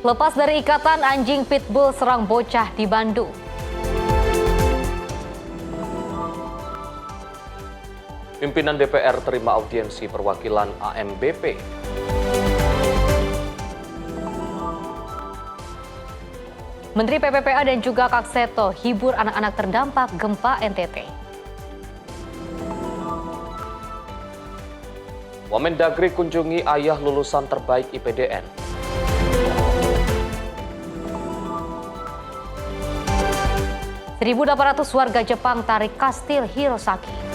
Lepas dari ikatan, anjing pitbull serang bocah di Bandung. Pimpinan DPR terima audiensi perwakilan AMBP. Menteri PPPA dan juga Kak Seto hibur anak-anak terdampak gempa NTT. Wamendagri kunjungi ayah lulusan terbaik IPDN. Rp1.800 warga Jepang tarik kastil Hirosaki.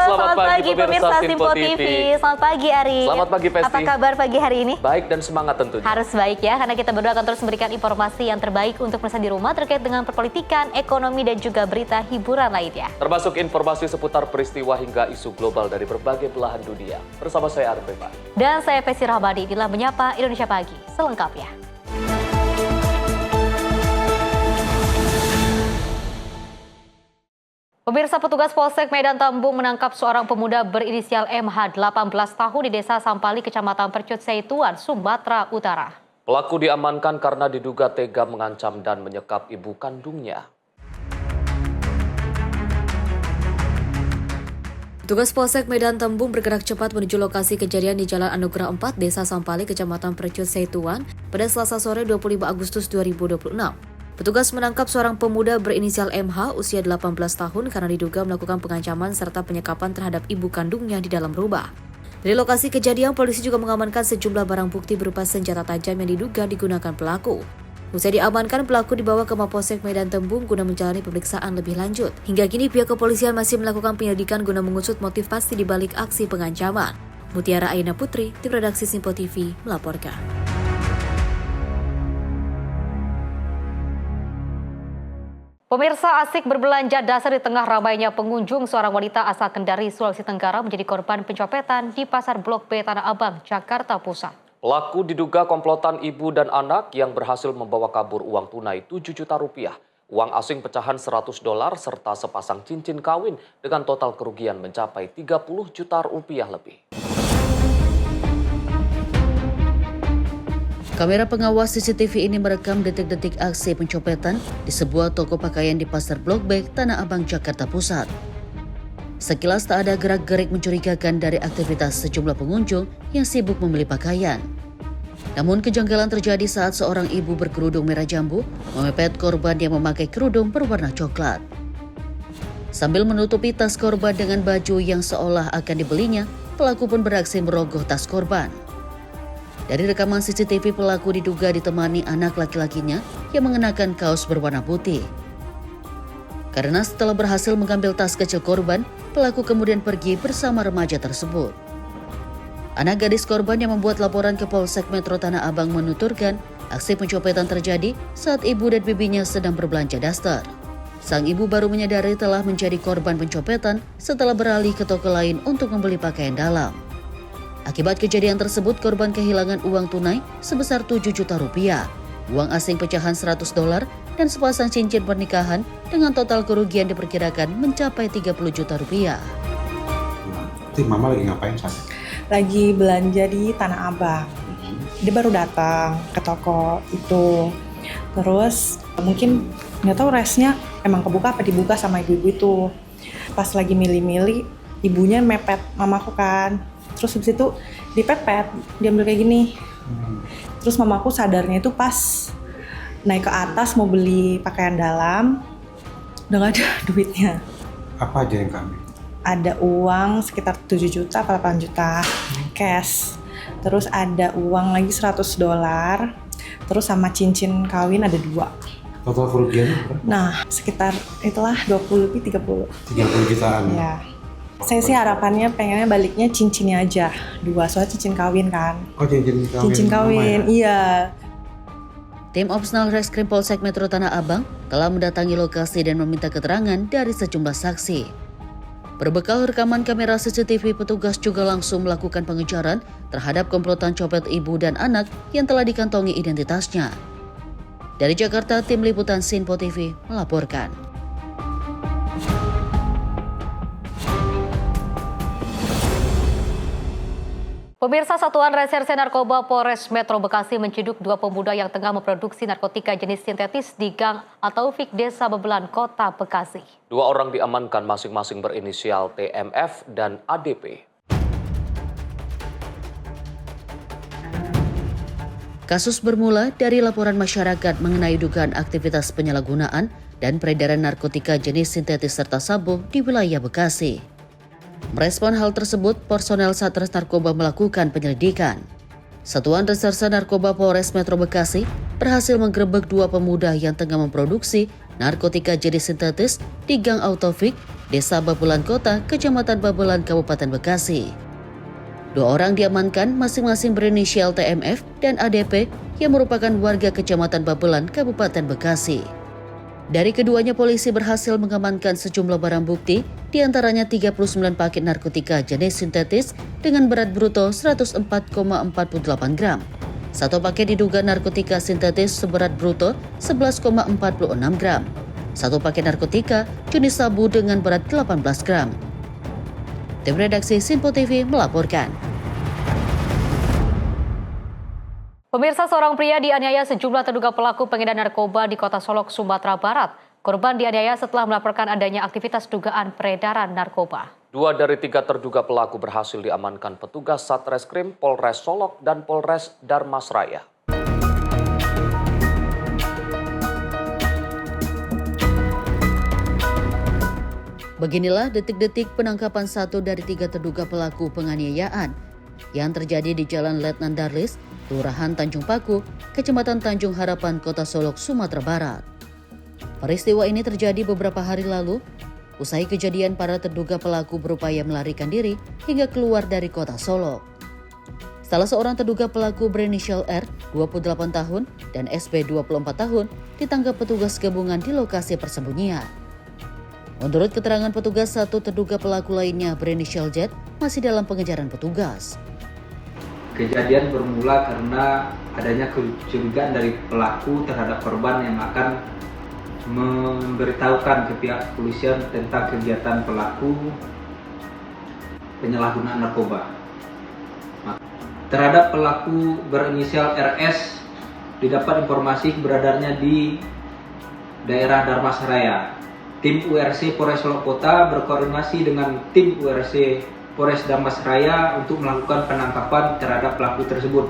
Selamat pagi pemirsa Simpo TV. Selamat pagi Ari. Selamat pagi Pesti. Apa kabar pagi hari ini? Baik dan semangat tentunya. Harus baik ya, karena kita berdua akan terus memberikan informasi yang terbaik untuk pemirsa di rumah terkait dengan perpolitikan, ekonomi dan juga berita hiburan lainnya. Termasuk informasi seputar peristiwa hingga isu global dari berbagai belahan dunia. Bersama saya Arif Bebas. Dan saya Pesti Rahmadi, inilah Menyapa Indonesia Pagi. Selengkapnya. Pemirsa, petugas Polsek Medan Tambung menangkap seorang pemuda berinisial MH 18 tahun di Desa Sampali, Kecamatan Percut Seituan, Sumatera Utara. Pelaku diamankan karena diduga tega mengancam dan menyekap ibu kandungnya. Petugas Polsek Medan Tambung bergerak cepat menuju lokasi kejadian di Jalan Anugerah 4, Desa Sampali, Kecamatan Percut Seituan pada Selasa sore 25 Agustus 2026. Petugas menangkap seorang pemuda berinisial MH usia 18 tahun karena diduga melakukan pengancaman serta penyekapan terhadap ibu kandungnya di dalam rumah. Dari lokasi kejadian, polisi juga mengamankan sejumlah barang bukti berupa senjata tajam yang diduga digunakan pelaku. Usai diamankan, pelaku dibawa ke Mapolsek Medan Tambung guna menjalani pemeriksaan lebih lanjut. Hingga kini pihak kepolisian masih melakukan penyelidikan guna mengusut motif pasti di balik aksi pengancaman. Mutiara Aina Putri, tim redaksi Simpo TV, melaporkan. Pemirsa, asik berbelanja dasar di tengah ramainya pengunjung, seorang wanita asal Kendari, Sulawesi Tenggara menjadi korban pencopetan di Pasar Blok B Tanah Abang, Jakarta Pusat. Pelaku diduga komplotan ibu dan anak yang berhasil membawa kabur uang tunai 7 juta rupiah, uang asing pecahan $100 serta sepasang cincin kawin dengan total kerugian mencapai 30 juta rupiah lebih. Kamera pengawas CCTV ini merekam detik-detik aksi pencopetan di sebuah toko pakaian di Pasar Blok B, Tanah Abang, Jakarta Pusat. Sekilas tak ada gerak-gerik mencurigakan dari aktivitas sejumlah pengunjung yang sibuk membeli pakaian. Namun kejanggalan terjadi saat seorang ibu berkerudung merah jambu memepet korban yang memakai kerudung berwarna coklat. Sambil menutupi tas korban dengan baju yang seolah akan dibelinya, pelaku pun beraksi merogoh tas korban. Dari rekaman CCTV, pelaku diduga ditemani anak laki-lakinya yang mengenakan kaos berwarna putih. Karena setelah berhasil mengambil tas kecil korban, pelaku kemudian pergi bersama remaja tersebut. Anak gadis korban yang membuat laporan ke Polsek Metro Tanah Abang menuturkan aksi pencopetan terjadi saat ibu dan bibinya sedang berbelanja daster. Sang ibu baru menyadari telah menjadi korban pencopetan setelah beralih ke toko lain untuk membeli pakaian dalam. Akibat kejadian tersebut, korban kehilangan uang tunai sebesar 7 juta rupiah, uang asing pecahan $100 dan sepasang cincin pernikahan dengan total kerugian diperkirakan mencapai 30 juta rupiah. Mama lagi ngapain saat? Lagi belanja di Tanah Abang. Dia baru datang ke toko itu. Terus mungkin nggak tahu resnya emang kebuka apa dibuka sama ibu-ibu itu. Pas lagi milih-milih, ibunya mepet mamaku kan. Terus habis itu dipepet, diambil kayak gini. Terus mamaku sadarnya itu pas naik ke atas mau beli pakaian dalam, udah gak ada duitnya. Apa aja yang kami? Ada uang sekitar 7 juta atau 8 juta cash. Terus ada uang lagi $100. Terus sama cincin kawin ada 2. Total kerugiannya berapa? Nah, sekitar itulah 20 lebih 30. 30 jutaan. Ya. Saya sih harapannya pengennya baliknya cincinnya aja 2, soalnya cincin kawin kan. Oh, cincin kawin. Cincin kawin, ya? iya. Tim Opsnal Reskrim Polsek Metro Tanah Abang telah mendatangi lokasi dan meminta keterangan dari sejumlah saksi. Berbekal rekaman kamera CCTV, petugas juga langsung melakukan pengejaran terhadap komplotan copet ibu dan anak yang telah dikantongi identitasnya. Dari Jakarta, Tim Liputan Sinpo TV melaporkan. Pemirsa, Satuan Reserse Narkoba Polres Metro Bekasi menciduk 2 pemuda yang tengah memproduksi narkotika jenis sintetis di Gang Ataufik, Desa Babelan, Kota Bekasi. 2 orang diamankan masing-masing berinisial TMF dan ADP. Kasus bermula dari laporan masyarakat mengenai dugaan aktivitas penyalahgunaan dan peredaran narkotika jenis sintetis serta sabu di wilayah Bekasi. Merespon hal tersebut, personel Satres Narkoba melakukan penyelidikan. Satuan Reserse Narkoba Polres Metro Bekasi berhasil menggerebek 2 pemuda yang tengah memproduksi narkotika jenis sintetis di Gang Ataufik, Desa Babelan Kota, Kecamatan Babelan, Kabupaten Bekasi. 2 orang diamankan masing-masing berinisial TMF dan ADP yang merupakan warga Kecamatan Babelan, Kabupaten Bekasi. Dari keduanya, polisi berhasil mengamankan sejumlah barang bukti, diantaranya 39 paket narkotika jenis sintetis dengan berat bruto 104,48 gram. 1 paket diduga narkotika sintetis seberat bruto 11,46 gram. 1 paket narkotika jenis sabu dengan berat 18 gram. Tim redaksi Sinpo TV melaporkan. Pemirsa, seorang pria dianiaya sejumlah terduga pelaku pengedar narkoba di Kota Solok, Sumatera Barat. Korban dianiaya setelah melaporkan adanya aktivitas dugaan peredaran narkoba. 2 dari 3 terduga pelaku berhasil diamankan petugas Satreskrim Polres Solok dan Polres Darmasraya. Beginilah detik-detik penangkapan 1 dari 3 terduga pelaku penganiayaan yang terjadi di Jalan Letnan Darlis, Kelurahan Tanjung Paku, Kecamatan Tanjung Harapan, Kota Solok, Sumatera Barat. Peristiwa ini terjadi beberapa hari lalu. Usai kejadian, para terduga pelaku berupaya melarikan diri hingga keluar dari Kota Solok. Salah seorang terduga pelaku berinisial R, 28 tahun, dan SB, 24 tahun, ditangkap petugas gabungan di lokasi persembunyian. Menurut keterangan petugas, 1 terduga pelaku lainnya berinisial Z masih dalam pengejaran petugas. Kejadian bermula karena adanya kecurigaan dari pelaku terhadap korban yang akan memberitahukan ke pihak kepolisian tentang kegiatan pelaku penyalahgunaan narkoba. Terhadap pelaku berinisial RS didapat informasi keberadaannya di daerah Darmasraya. Tim URC Polres Solok Kota berkoordinasi dengan tim URC Polres Darmasraya untuk melakukan penangkapan terhadap pelaku tersebut.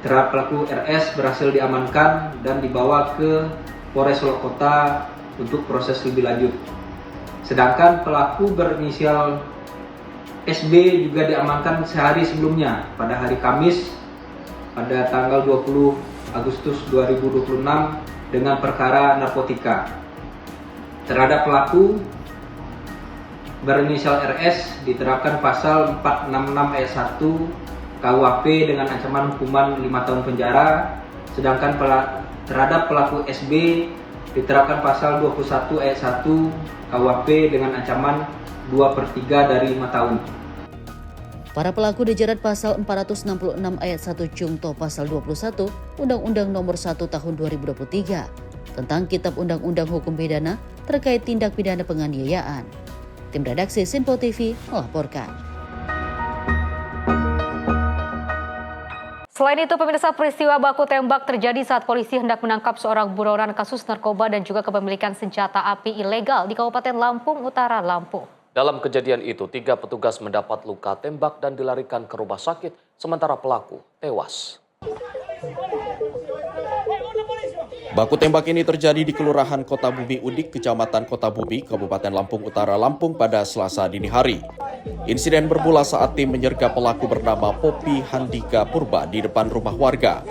Terhadap pelaku RS berhasil diamankan dan dibawa ke Polres Solok Kota untuk proses lebih lanjut. Sedangkan pelaku berinisial SB juga diamankan sehari sebelumnya pada hari Kamis pada tanggal 20 Agustus 2026 dengan perkara narkotika. Terhadap pelaku berinisial RS diterapkan pasal 466 ayat 1 KUHP dengan ancaman hukuman 5 tahun penjara, sedangkan terhadap pelaku SB diterapkan pasal 21 ayat 1 KUHP dengan ancaman 2/3 dari 5 tahun. Para pelaku dijerat pasal 466 ayat 1 Jungto pasal 21 Undang-Undang Nomor 1 Tahun 2023 tentang Kitab Undang-Undang Hukum Pidana terkait tindak pidana penganiayaan. Tim redaksi Sinpo TV melaporkan. Selain itu, pemirsa, peristiwa baku tembak terjadi saat polisi hendak menangkap seorang buronan kasus narkoba dan juga kepemilikan senjata api ilegal di Kabupaten Lampung Utara, Lampung. Dalam kejadian itu, 3 petugas mendapat luka tembak dan dilarikan ke rumah sakit, sementara pelaku tewas. Baku tembak ini terjadi di Kelurahan Kota Bumi Udik, Kecamatan Kota Bumi, Kabupaten Lampung Utara, Lampung pada Selasa dini hari. Insiden bermula saat tim menyergap pelaku bernama Poppy Handika Purba di depan rumah warga.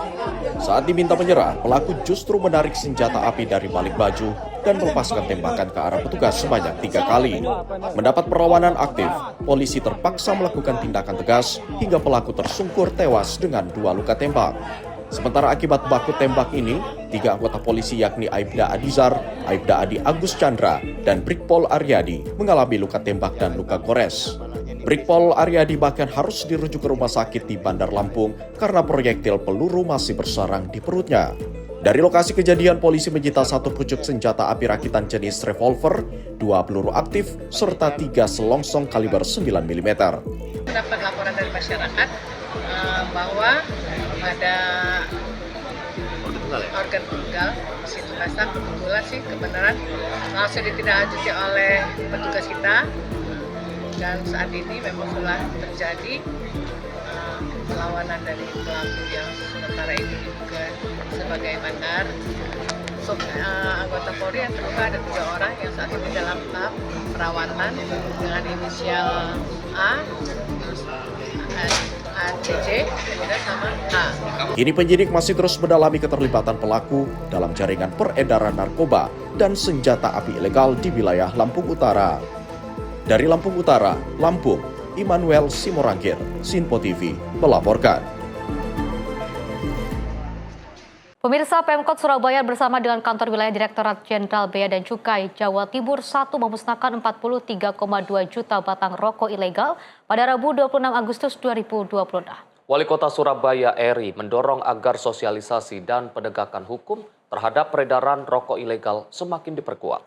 Saat diminta menyerah, pelaku justru menarik senjata api dari balik baju dan melepaskan tembakan ke arah petugas sebanyak 3 kali. Mendapat perlawanan aktif, polisi terpaksa melakukan tindakan tegas hingga pelaku tersungkur tewas dengan 2 luka tembak. Sementara akibat baku tembak ini, 3 anggota polisi yakni Aibda Adizar, Aibda Adi Agus Chandra, dan Brigpol Aryadi mengalami luka tembak dan luka gores. Brigpol Aryadi bahkan harus dirujuk ke rumah sakit di Bandar Lampung karena proyektil peluru masih bersarang di perutnya. Dari lokasi kejadian, polisi menyita 1 pucuk senjata api rakitan jenis revolver, 2 peluru aktif, serta 3 selongsong kaliber 9 mm. Dapat laporan dari masyarakat bahwa ada organ tunggal di situ basah. Kebetulan sih kebenaran langsung ditindaklanjuti oleh petugas kita, dan saat ini memang telah terjadi perlawanan dari pelaku yang sementara ini juga sebagai bandar. Anggota Polri yang terluka ada 3 orang yang saat ini dalam tahap perawatan dengan inisial A, ACC, kemudian sama A. Kini penyidik masih terus mendalami keterlibatan pelaku dalam jaringan peredaran narkoba dan senjata api ilegal di wilayah Lampung Utara. Dari Lampung Utara, Lampung, Immanuel Simorangkir, Sinpo TV melaporkan. Pemirsa, Pemkot Surabaya bersama dengan Kantor Wilayah Direktorat Jenderal Bea dan Cukai Jawa Timur 1 memusnahkan 43,2 juta batang rokok ilegal pada Rabu 26 Agustus 2026. Wali Kota Surabaya Eri mendorong agar sosialisasi dan penegakan hukum terhadap peredaran rokok ilegal semakin diperkuat.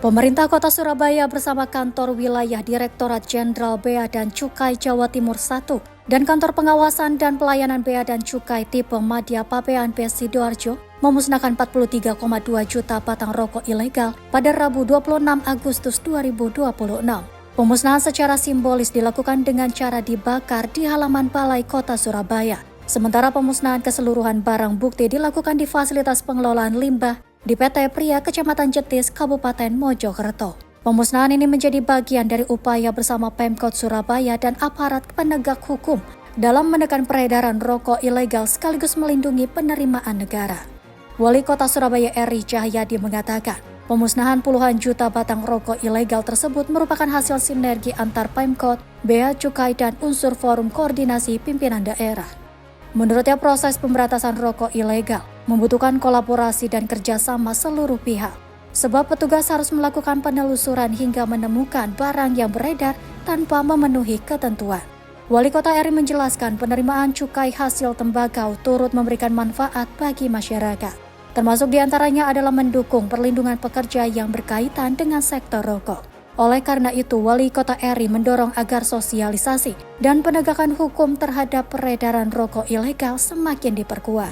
Pemerintah Kota Surabaya bersama Kantor Wilayah Direktorat Jenderal Bea dan Cukai Jawa Timur 1 dan Kantor Pengawasan dan Pelayanan Bea dan Cukai tipe Madya Pabean B Sidoarjo memusnahkan 43,2 juta batang rokok ilegal pada Rabu 26 Agustus 2026. Pemusnahan secara simbolis dilakukan dengan cara dibakar di halaman Balai Kota Surabaya. Sementara pemusnahan keseluruhan barang bukti dilakukan di fasilitas pengelolaan limbah di PT Pria Kecamatan Jetis, Kabupaten Mojokerto. Pemusnahan ini menjadi bagian dari upaya bersama Pemkot Surabaya dan aparat penegak hukum dalam menekan peredaran rokok ilegal sekaligus melindungi penerimaan negara. Wali Kota Surabaya Eri Cahyadi mengatakan, pemusnahan puluhan juta batang rokok ilegal tersebut merupakan hasil sinergi antar Pemkot, Bea Cukai dan unsur Forum Koordinasi Pimpinan Daerah. Menurutnya, proses pemberantasan rokok ilegal membutuhkan kolaborasi dan kerjasama seluruh pihak, sebab petugas harus melakukan penelusuran hingga menemukan barang yang beredar tanpa memenuhi ketentuan. Wali Kota Eri menjelaskan penerimaan cukai hasil tembakau turut memberikan manfaat bagi masyarakat, termasuk diantaranya adalah mendukung perlindungan pekerja yang berkaitan dengan sektor rokok. Oleh karena itu, Wali Kota Eri mendorong agar sosialisasi dan penegakan hukum terhadap peredaran rokok ilegal semakin diperkuat.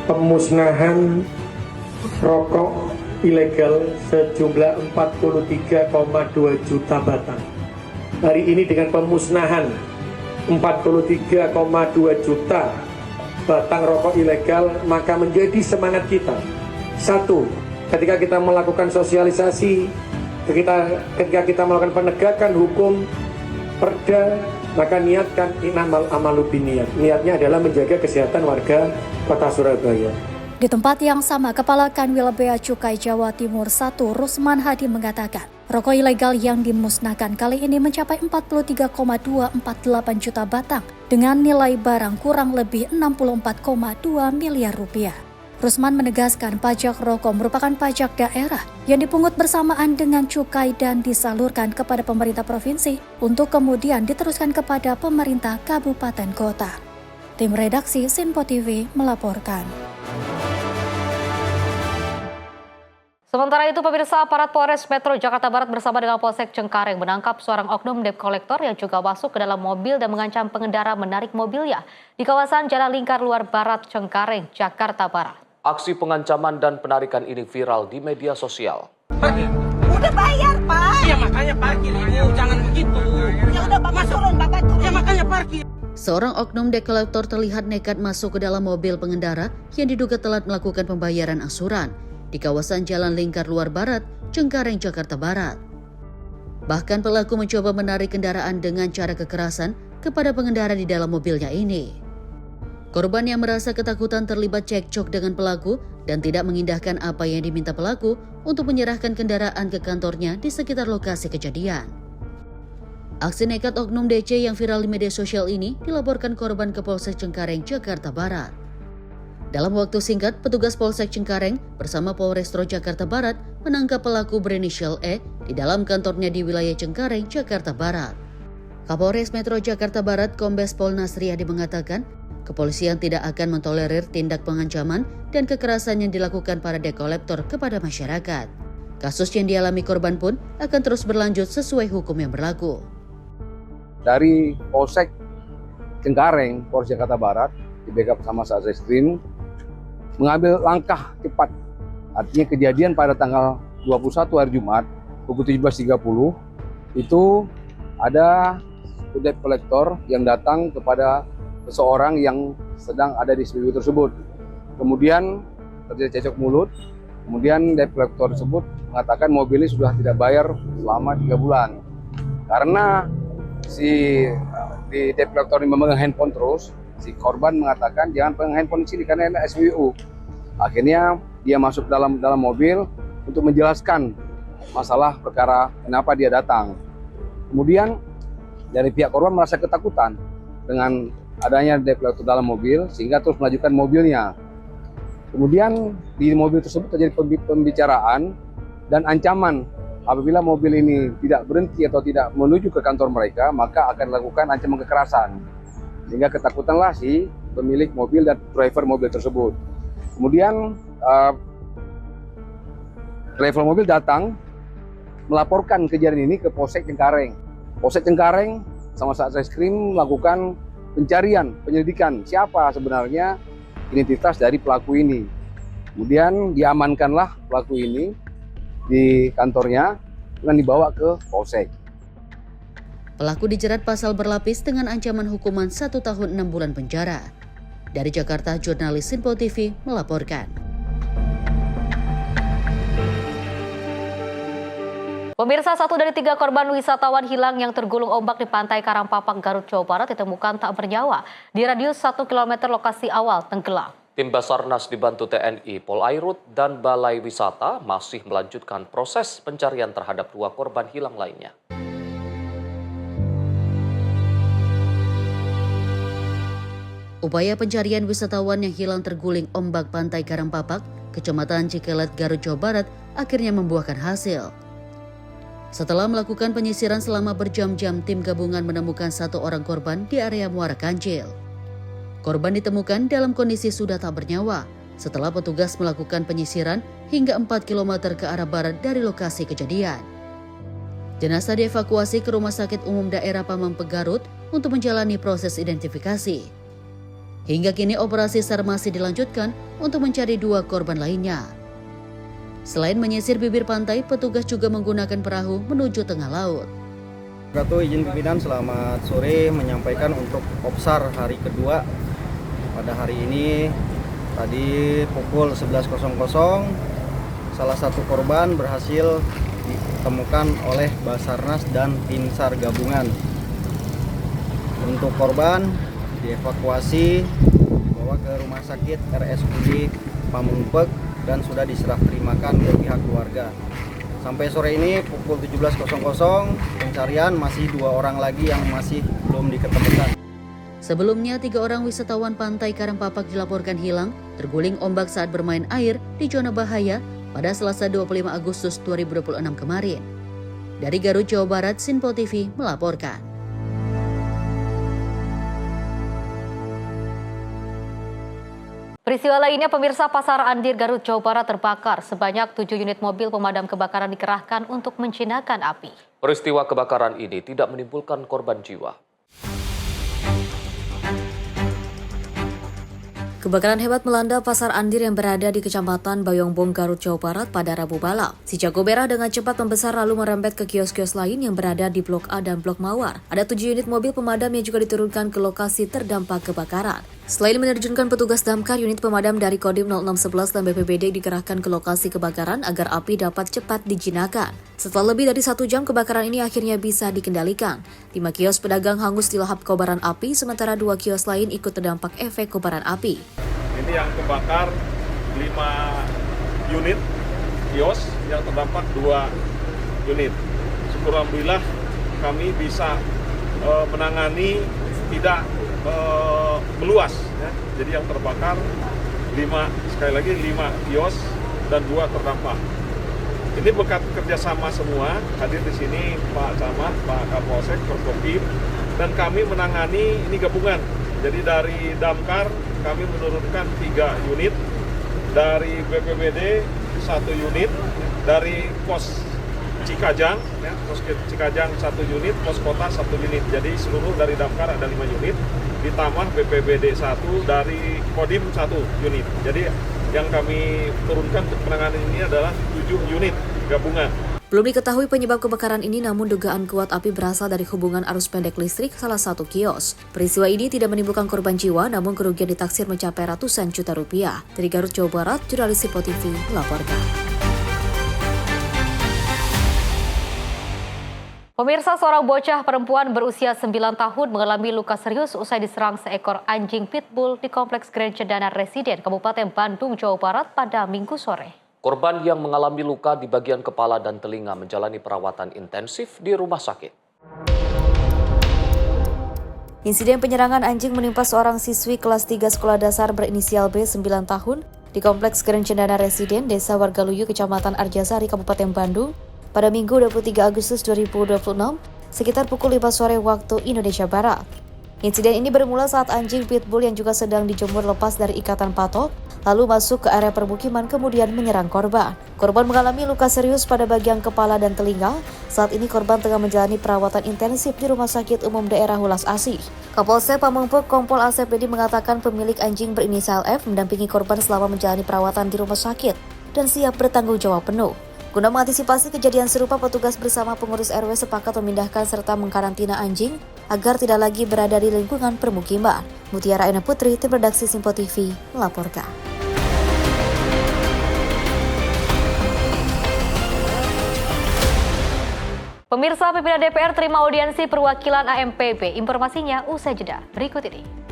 Pemusnahan rokok ilegal sejumlah 43,2 juta batang. Hari ini dengan pemusnahan 43,2 juta batang rokok ilegal, maka menjadi semangat kita. 1, ketika kita melakukan sosialisasi, ketika kita melakukan penegakan hukum perda, maka niatkan innamal amalu binniyat. Niatnya adalah menjaga kesehatan warga Kota Surabaya. Di tempat yang sama, Kepala Kanwil Bea Cukai Jawa Timur 1 Rusman Hadi mengatakan, rokok ilegal yang dimusnahkan kali ini mencapai 43,248 juta batang dengan nilai barang kurang lebih 64,2 miliar rupiah. Rusman menegaskan pajak rokok merupakan pajak daerah yang dipungut bersamaan dengan cukai dan disalurkan kepada pemerintah provinsi untuk kemudian diteruskan kepada pemerintah kabupaten kota. Tim redaksi Sinpo TV melaporkan. Sementara itu, pemirsa, aparat Polres Metro Jakarta Barat bersama dengan Polsek Cengkareng menangkap seorang oknum debt collector yang juga masuk ke dalam mobil dan mengancam pengendara menarik mobilnya di kawasan Jalan Lingkar Luar Barat Cengkareng, Jakarta Barat. Aksi pengancaman dan penarikan ini viral di media sosial. Udah bayar, Pak. Ya makanya parkir, Ibu. Jangan begitu. Ya udah Bapak turun, Bapak turun. Ya makanya parkir. Seorang oknum debt collector terlihat nekat masuk ke dalam mobil pengendara yang diduga telat melakukan pembayaran angsuran di kawasan Jalan Lingkar Luar Barat, Cengkareng, Jakarta Barat. Bahkan pelaku mencoba menarik kendaraan dengan cara kekerasan kepada pengendara di dalam mobilnya ini. Korban yang merasa ketakutan terlibat cekcok dengan pelaku dan tidak mengindahkan apa yang diminta pelaku untuk menyerahkan kendaraan ke kantornya di sekitar lokasi kejadian. Aksi nekat oknum DC yang viral di media sosial ini dilaporkan korban ke Polsek Cengkareng, Jakarta Barat. Dalam waktu singkat, petugas Polsek Cengkareng bersama Polrestro Jakarta Barat menangkap pelaku berinisial E di dalam kantornya di wilayah Cengkareng, Jakarta Barat. Kapolres Metro Jakarta Barat Kombes Pol Nasriyadi mengatakan, kepolisian tidak akan mentolerir tindak pengancaman dan kekerasan yang dilakukan para dekolektor kepada masyarakat. Kasus yang dialami korban pun akan terus berlanjut sesuai hukum yang berlaku. Dari Polsek Cengkareng, Polres Jakarta Barat, di backup sama Satreskrim, mengambil langkah cepat. Artinya kejadian pada tanggal 21 hari Jumat, pukul 17.30, itu ada debt collector yang datang kepada seseorang yang sedang ada di SPBU tersebut. Kemudian terjadi cekcok mulut, kemudian debt collector tersebut mengatakan mobilnya sudah tidak bayar selama 3 bulan. Karena si di debt collector ini memegang handphone terus, si korban mengatakan jangan pegang handphone di sini karena ada SPBU. Akhirnya dia masuk dalam mobil untuk menjelaskan masalah perkara kenapa dia datang. Kemudian dari pihak korban merasa ketakutan dengan adanya debt collector dalam mobil sehingga terus melanjutkan mobilnya. Kemudian di mobil tersebut terjadi pembicaraan dan ancaman. Apabila mobil ini tidak berhenti atau tidak menuju ke kantor mereka, maka akan dilakukan ancaman kekerasan. Sehingga ketakutanlah si pemilik mobil dan driver mobil tersebut. Kemudian driver mobil datang melaporkan kejadian ini ke Polsek Cengkareng. Polsek Cengkareng sama Satreskrim melakukan pencarian, penyelidikan siapa sebenarnya identitas dari pelaku ini. Kemudian diamankanlah pelaku ini di kantornya dan dibawa ke Polsek. Pelaku dijerat pasal berlapis dengan ancaman hukuman 1 tahun 6 bulan penjara. Dari Jakarta, jurnalis Sinpo TV melaporkan. Pemirsa, 1 dari 3 korban wisatawan hilang yang tergulung ombak di pantai Karangpapak, Garut, Jawa Barat ditemukan tak bernyawa di radius 1 km lokasi awal tenggelam. Tim Basarnas dibantu TNI, Polairut, dan Balai Wisata masih melanjutkan proses pencarian terhadap 2 korban hilang lainnya. Upaya pencarian wisatawan yang hilang terguling ombak pantai Karangpapak, Kecamatan Cikelet, Garut, Jawa Barat, akhirnya membuahkan hasil. Setelah melakukan penyisiran selama berjam-jam, tim gabungan menemukan 1 orang korban di area Muara Kancil. Korban ditemukan dalam kondisi sudah tak bernyawa setelah petugas melakukan penyisiran hingga 4 km ke arah barat dari lokasi kejadian. Jenazah dievakuasi ke Rumah Sakit Umum Daerah Pamengpeek Garut untuk menjalani proses identifikasi. Hingga kini operasi SAR masih dilanjutkan untuk mencari 2 korban lainnya. Selain menyisir bibir pantai, petugas juga menggunakan perahu menuju tengah laut. Izin pimpinan, selamat sore, menyampaikan untuk Opsar hari kedua. Pada hari ini, tadi pukul 11.00, salah satu korban berhasil ditemukan oleh Basarnas dan tim SAR gabungan. Untuk korban dievakuasi, dibawa ke Rumah Sakit RSUD Pamengpeek dan sudah diserah terimakan ke pihak keluarga. Sampai sore ini pukul 17.00, pencarian masih 2 orang lagi yang masih belum diketemukan. Sebelumnya, 3 orang wisatawan pantai Karangpapak dilaporkan hilang terguling ombak saat bermain air di zona bahaya pada Selasa 25 Agustus 2026 kemarin. Dari Garut, Jawa Barat, Sinpo TV melaporkan. Peristiwa lainnya, pemirsa, Pasar Andir, Garut, Jawa Barat terbakar. Sebanyak 7 unit mobil pemadam kebakaran dikerahkan untuk menjinakkan api. Peristiwa kebakaran ini tidak menimbulkan korban jiwa. Kebakaran hebat melanda Pasar Andir yang berada di Kecamatan Bayongbong, Garut, Jawa Barat pada Rabu malam. Si jago merah dengan cepat membesar lalu merembet ke kios-kios lain yang berada di Blok A dan Blok Mawar. Ada 7 unit mobil pemadam yang juga diturunkan ke lokasi terdampak kebakaran. Selain menerjunkan petugas damkar, unit pemadam dari Kodim 0611 dan BPBD dikerahkan ke lokasi kebakaran agar api dapat cepat dijinakkan. Setelah lebih dari 1 jam, kebakaran ini akhirnya bisa dikendalikan. 5 kios pedagang hangus dilahap kobaran api, sementara 2 kios lain ikut terdampak efek kobaran api. Ini yang kebakar 5 unit kios, yang terdampak 2 unit. Syukur alhamdulillah kami bisa menangani tidak meluas. Ya. Jadi yang terbakar 5 kios dan 2 terdampak. Ini berkat kerjasama semua, hadir di sini Pak Camat, Pak Kapolsek, Forkopim, dan kami menangani ini gabungan. Jadi dari Damkar kami menurunkan 3 unit, dari BPBD 1 unit, dari Pos Cikajang, ya, Pos Cikajang 1 unit, Pos Kota 1 unit. Jadi seluruh dari Damkar ada 5 unit, ditambah BPBD 1, dari Kodim 1 unit. Jadi yang kami turunkan untuk penanganan ini adalah 7 unit gabungan. Belum diketahui penyebab kebakaran ini, namun dugaan kuat api berasal dari hubungan arus pendek listrik salah satu kios. Peristiwa ini tidak menimbulkan korban jiwa, namun kerugian ditaksir mencapai ratusan juta rupiah. Dari Garut, Jawa Barat, jurnalis Sipo TV melaporkan. Pemirsa, seorang bocah perempuan berusia 9 tahun mengalami luka serius usai diserang seekor anjing pitbull di Kompleks Grand Cendana Residen, Kabupaten Bandung, Jawa Barat pada Minggu sore. Korban yang mengalami luka di bagian kepala dan telinga menjalani perawatan intensif di rumah sakit. Insiden penyerangan anjing menimpa seorang siswi kelas 3 sekolah dasar berinisial B 9 tahun di Kompleks Grand Cendana Residen, Desa Wargaluyu, Kecamatan Arjasari, Kabupaten Bandung, pada Minggu 23 Agustus 2026, sekitar pukul 5 sore waktu Indonesia Barat. Insiden ini bermula saat anjing pitbull yang juga sedang dijemur lepas dari ikatan patok, lalu masuk ke area permukiman kemudian menyerang korban. Korban mengalami luka serius pada bagian kepala dan telinga. Saat ini korban tengah menjalani perawatan intensif di Rumah Sakit Umum Daerah Hulas Asih. Kapolsek Pamengpeuk Kompol Asep Dedi mengatakan pemilik anjing berinisial F mendampingi korban selama menjalani perawatan di rumah sakit dan siap bertanggung jawab penuh. Guna mengantisipasi kejadian serupa, petugas bersama pengurus RW sepakat memindahkan serta mengkarantina anjing agar tidak lagi berada di lingkungan permukiman. Mutiara Ena Putri, tim redaksi Simpo TV, melaporkan. Pemirsa, pimpinan DPR terima audiensi perwakilan AMPB. Informasinya usai jeda berikut ini.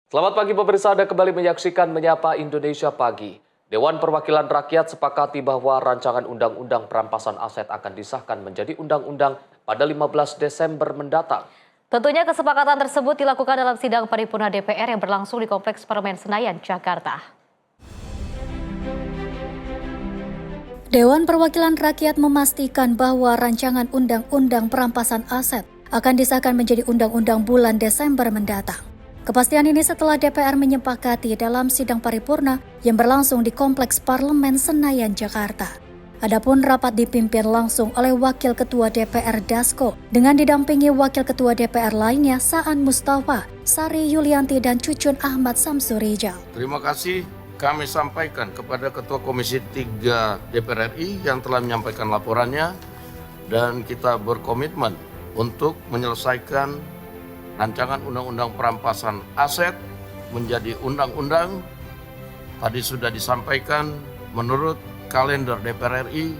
Selamat pagi pemirsa, Anda kembali menyaksikan Menyapa Indonesia Pagi. Dewan Perwakilan Rakyat sepakati bahwa rancangan Undang-Undang Perampasan Aset akan disahkan menjadi undang-undang pada 15 Desember mendatang. Tentunya kesepakatan tersebut dilakukan dalam sidang paripurna DPR yang berlangsung di Kompleks Parlemen Senayan, Jakarta. Dewan Perwakilan Rakyat memastikan bahwa rancangan Undang-Undang Perampasan Aset akan disahkan menjadi undang-undang bulan Desember mendatang. Kepastian ini setelah DPR menyepakati dalam sidang paripurna yang berlangsung di Kompleks Parlemen Senayan, Jakarta. Adapun rapat dipimpin langsung oleh Wakil Ketua DPR Dasko dengan didampingi Wakil Ketua DPR lainnya Saan Mustafa, Sari Yulianti, dan Cucun Ahmad Samsurijal. Terima kasih kami sampaikan kepada Ketua Komisi 3 DPR RI yang telah menyampaikan laporannya, dan kita berkomitmen untuk menyelesaikan rancangan Undang-Undang Perampasan Aset menjadi undang-undang. Tadi sudah disampaikan menurut kalender DPR RI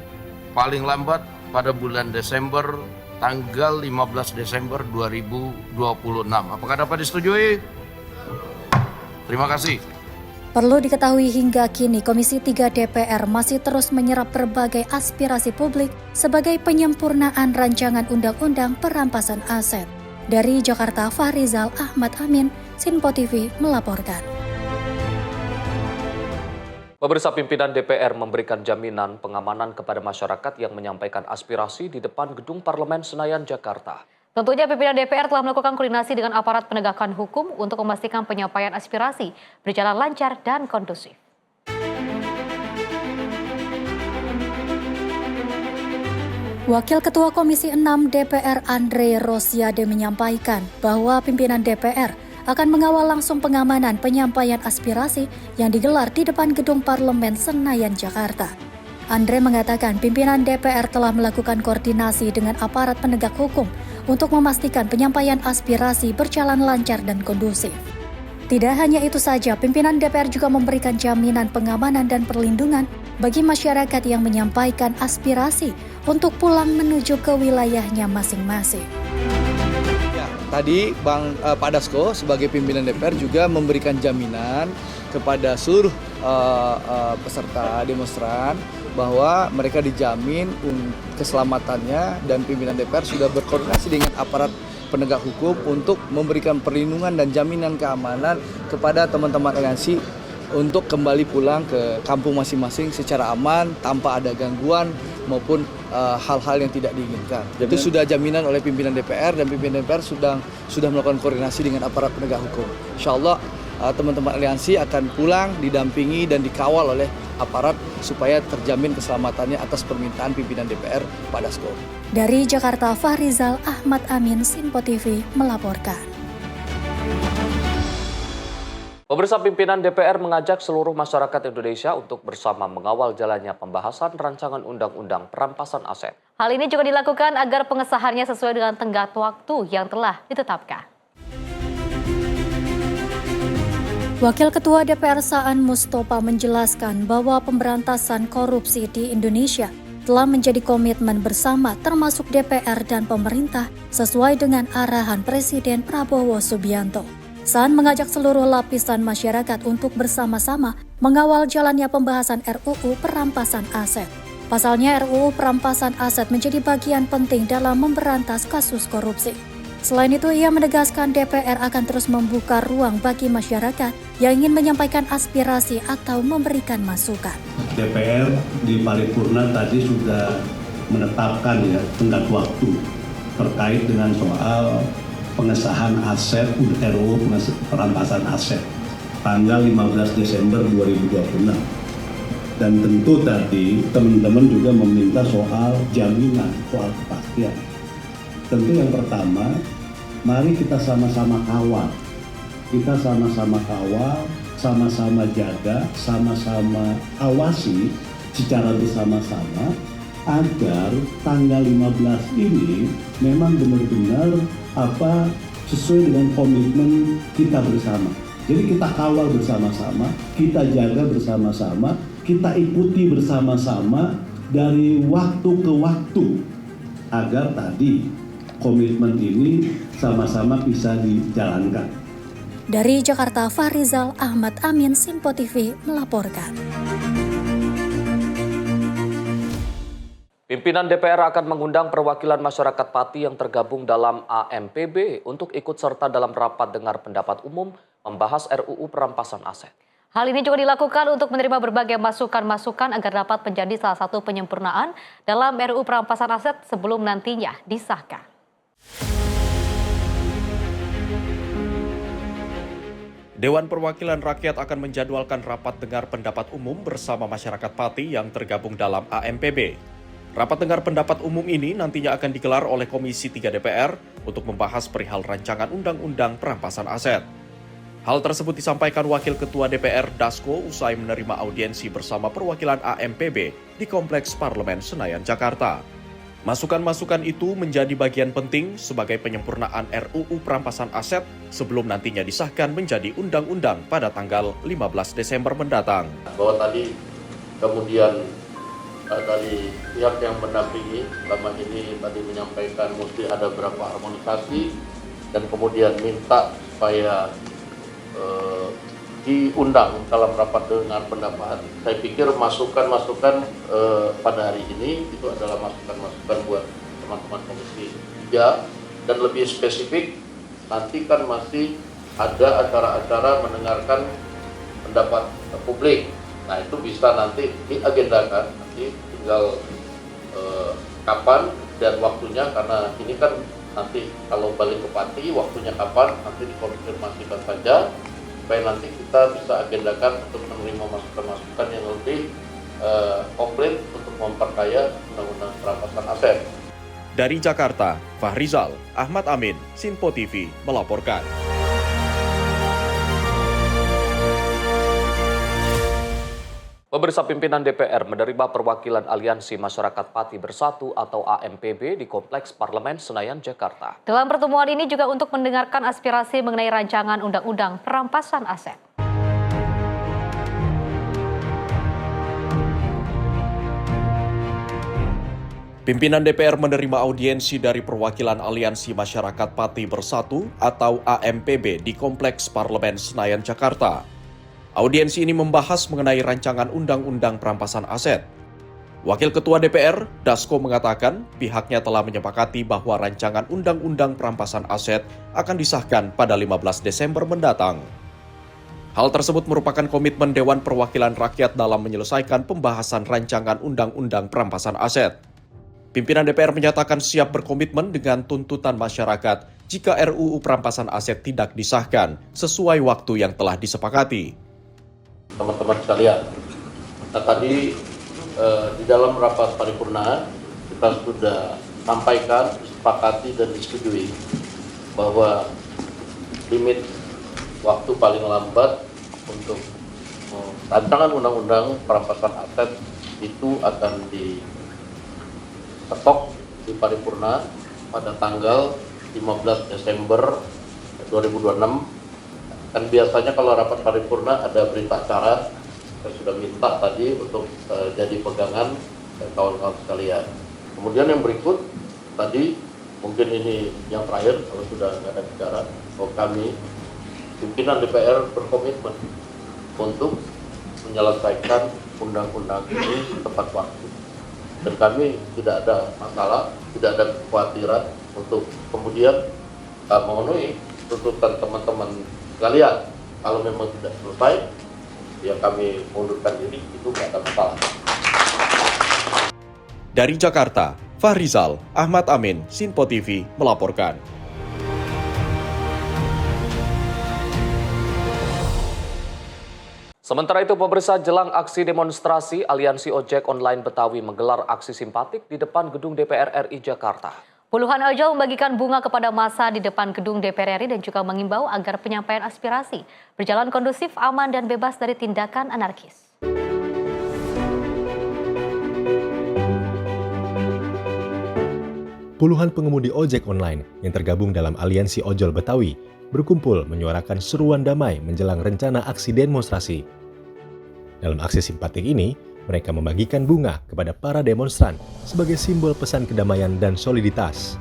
paling lambat pada bulan Desember, tanggal 15 Desember 2026. Apakah dapat disetujui? Terima kasih. Perlu diketahui hingga kini Komisi 3 DPR masih terus menyerap berbagai aspirasi publik sebagai penyempurnaan rancangan Undang-Undang Perampasan Aset. Dari Jakarta, Fahrizal Ahmad Amin, Simpo TV melaporkan. Pemirsa, pimpinan DPR memberikan jaminan pengamanan kepada masyarakat yang menyampaikan aspirasi di depan Gedung Parlemen Senayan, Jakarta. Tentunya pimpinan DPR telah melakukan koordinasi dengan aparat penegakan hukum untuk memastikan penyampaian aspirasi berjalan lancar dan kondusif. Wakil Ketua Komisi 6 DPR Andre Rosiade menyampaikan bahwa pimpinan DPR akan mengawal langsung pengamanan penyampaian aspirasi yang digelar di depan Gedung Parlemen Senayan, Jakarta. Andre mengatakan pimpinan DPR telah melakukan koordinasi dengan aparat penegak hukum untuk memastikan penyampaian aspirasi berjalan lancar dan kondusif. Tidak hanya itu saja, pimpinan DPR juga memberikan jaminan pengamanan dan perlindungan bagi masyarakat yang menyampaikan aspirasi untuk pulang menuju ke wilayahnya masing-masing. Tadi Pak Dasko sebagai pimpinan DPR juga memberikan jaminan kepada seluruh peserta demonstran bahwa mereka dijamin keselamatannya, dan pimpinan DPR sudah berkoordinasi dengan aparat penegak hukum untuk memberikan perlindungan dan jaminan keamanan kepada teman-teman aliansi untuk kembali pulang ke kampung masing-masing secara aman tanpa ada gangguan maupun hal-hal yang tidak diinginkan. Itu sudah jaminan oleh pimpinan DPR, dan pimpinan DPR sudah melakukan koordinasi dengan aparat penegak hukum. Insyaallah teman-teman aliansi akan pulang didampingi dan dikawal oleh aparat supaya terjamin keselamatannya atas permintaan pimpinan DPR Pak Dasko. Dari Jakarta, Fahrizal Ahmad Amin, Sinpo TV melaporkan. Pemirsa, pimpinan DPR mengajak seluruh masyarakat Indonesia untuk bersama mengawal jalannya pembahasan rancangan undang-undang perampasan aset. Hal ini juga dilakukan agar pengesahannya sesuai dengan tenggat waktu yang telah ditetapkan. Wakil Ketua DPR Saan Mustopa menjelaskan bahwa pemberantasan korupsi di Indonesia telah menjadi komitmen bersama termasuk DPR dan pemerintah sesuai dengan arahan Presiden Prabowo Subianto. Saan mengajak seluruh lapisan masyarakat untuk bersama-sama mengawal jalannya pembahasan RUU perampasan aset. Pasalnya RUU perampasan aset menjadi bagian penting dalam memberantas kasus korupsi. Selain itu, ia menegaskan DPR akan terus membuka ruang bagi masyarakat yang ingin menyampaikan aspirasi atau memberikan masukan. DPR di paripurna tadi sudah menetapkan tenggat waktu terkait dengan soal pengesahan aset RUU perampasan aset tanggal 15 Desember 2026. Dan tentu tadi teman-teman juga meminta soal jaminan, soal kepastian. Tentu yang pertama, mari kita sama-sama kawal. Kita sama-sama kawal, sama-sama jaga, sama-sama awasi secara bersama-sama agar tanggal 15 ini memang benar-benar sesuai dengan komitmen kita bersama. Jadi kita kawal bersama-sama, kita jaga bersama-sama, kita ikuti bersama-sama dari waktu ke waktu agar tadi komitmen ini sama-sama bisa dijalankan. Dari Jakarta, Fahrizal Ahmad Amin, Sinpo TV melaporkan. Pimpinan DPR akan mengundang perwakilan masyarakat Pati yang tergabung dalam AMPB untuk ikut serta dalam rapat dengar pendapat umum membahas RUU perampasan aset. Hal ini juga dilakukan untuk menerima berbagai masukan-masukan agar dapat menjadi salah satu penyempurnaan dalam RUU perampasan aset sebelum nantinya disahkan. Dewan Perwakilan Rakyat akan menjadwalkan rapat dengar pendapat umum bersama masyarakat Pati yang tergabung dalam AMPB. Rapat dengar pendapat umum ini nantinya akan digelar oleh Komisi 3 DPR untuk membahas perihal rancangan undang-undang perampasan aset. Hal tersebut disampaikan Wakil Ketua DPR Dasko usai menerima audiensi bersama perwakilan AMPB di Kompleks Parlemen Senayan, Jakarta. Masukan-masukan itu menjadi bagian penting sebagai penyempurnaan RUU perampasan aset sebelum nantinya disahkan menjadi undang-undang pada tanggal 15 Desember mendatang. Bahwa tadi kemudian dari pihak yang mendampingi selama ini tadi menyampaikan mesti ada beberapa harmonisasi dan kemudian minta supaya diundang dalam rapat dengan pendapat. Saya pikir masukan-masukan pada hari ini itu adalah masukan-masukan buat teman-teman Komisi 3 dan lebih spesifik nanti kan masih ada acara-acara mendengarkan pendapat publik. Nah itu bisa nanti diagendakan, nanti tinggal kapan dan waktunya, karena ini kan nanti kalau balik ke Pati waktunya kapan nanti dikonfirmasikan saja supaya nanti kita bisa agendakan untuk menerima masukan-masukan yang lebih komplit untuk memperkaya undang-undang perampasan aset. Dari Jakarta, Fahrizal Ahmad Amin, Sinpo TV melaporkan. Pemirsa, pimpinan DPR menerima perwakilan Aliansi Masyarakat Pati Bersatu atau AMPB di Kompleks Parlemen Senayan, Jakarta. Dalam pertemuan ini juga untuk mendengarkan aspirasi mengenai rancangan undang-undang perampasan aset. Pimpinan DPR menerima audiensi dari perwakilan Aliansi Masyarakat Pati Bersatu atau AMPB di Kompleks Parlemen Senayan, Jakarta. Audiensi ini membahas mengenai rancangan undang-undang perampasan aset. Wakil Ketua DPR, Dasko, mengatakan pihaknya telah menyepakati bahwa rancangan undang-undang perampasan aset akan disahkan pada 15 Desember mendatang. Hal tersebut merupakan komitmen Dewan Perwakilan Rakyat dalam menyelesaikan pembahasan rancangan undang-undang perampasan aset. Pimpinan DPR menyatakan siap berkomitmen dengan tuntutan masyarakat jika RUU perampasan aset tidak disahkan sesuai waktu yang telah disepakati. Teman-teman sekalian, tadi di dalam rapat paripurna kita sudah sampaikan, disepakati dan disetujui bahwa limit waktu paling lambat untuk rancangan undang-undang perampasan aset itu akan diketok di paripurna pada tanggal 15 Desember 2026. Dan biasanya kalau rapat paripurna ada berita acara, saya sudah minta tadi untuk jadi pegangan kawan-kawan sekalian. Kemudian yang berikut tadi, mungkin ini yang terakhir kalau sudah nggak ada bicara, bahwa kami pimpinan DPR berkomitmen untuk menyelesaikan undang-undang ini tepat waktu. Dan kami tidak ada masalah, tidak ada kekhawatiran untuk kemudian memenuhi tuntutan teman-teman sekalian. Kalau memang tidak selesai, ya kami mundurkan diri, itu tidak ada masalah. Dari Jakarta, Fahrizal Ahmad Amin, Sinpo TV melaporkan. Sementara itu, pemirsa, jelang aksi demonstrasi, Aliansi Ojek Online Betawi menggelar aksi simpatik di depan gedung DPR RI Jakarta. Puluhan ojol membagikan bunga kepada massa di depan gedung DPR RI dan juga mengimbau agar penyampaian aspirasi berjalan kondusif, aman, dan bebas dari tindakan anarkis. Puluhan pengemudi ojek online yang tergabung dalam Aliansi Ojol Betawi berkumpul menyuarakan seruan damai menjelang rencana aksi demonstrasi. Dalam aksi simpatik ini, mereka membagikan bunga kepada para demonstran sebagai simbol pesan kedamaian dan soliditas.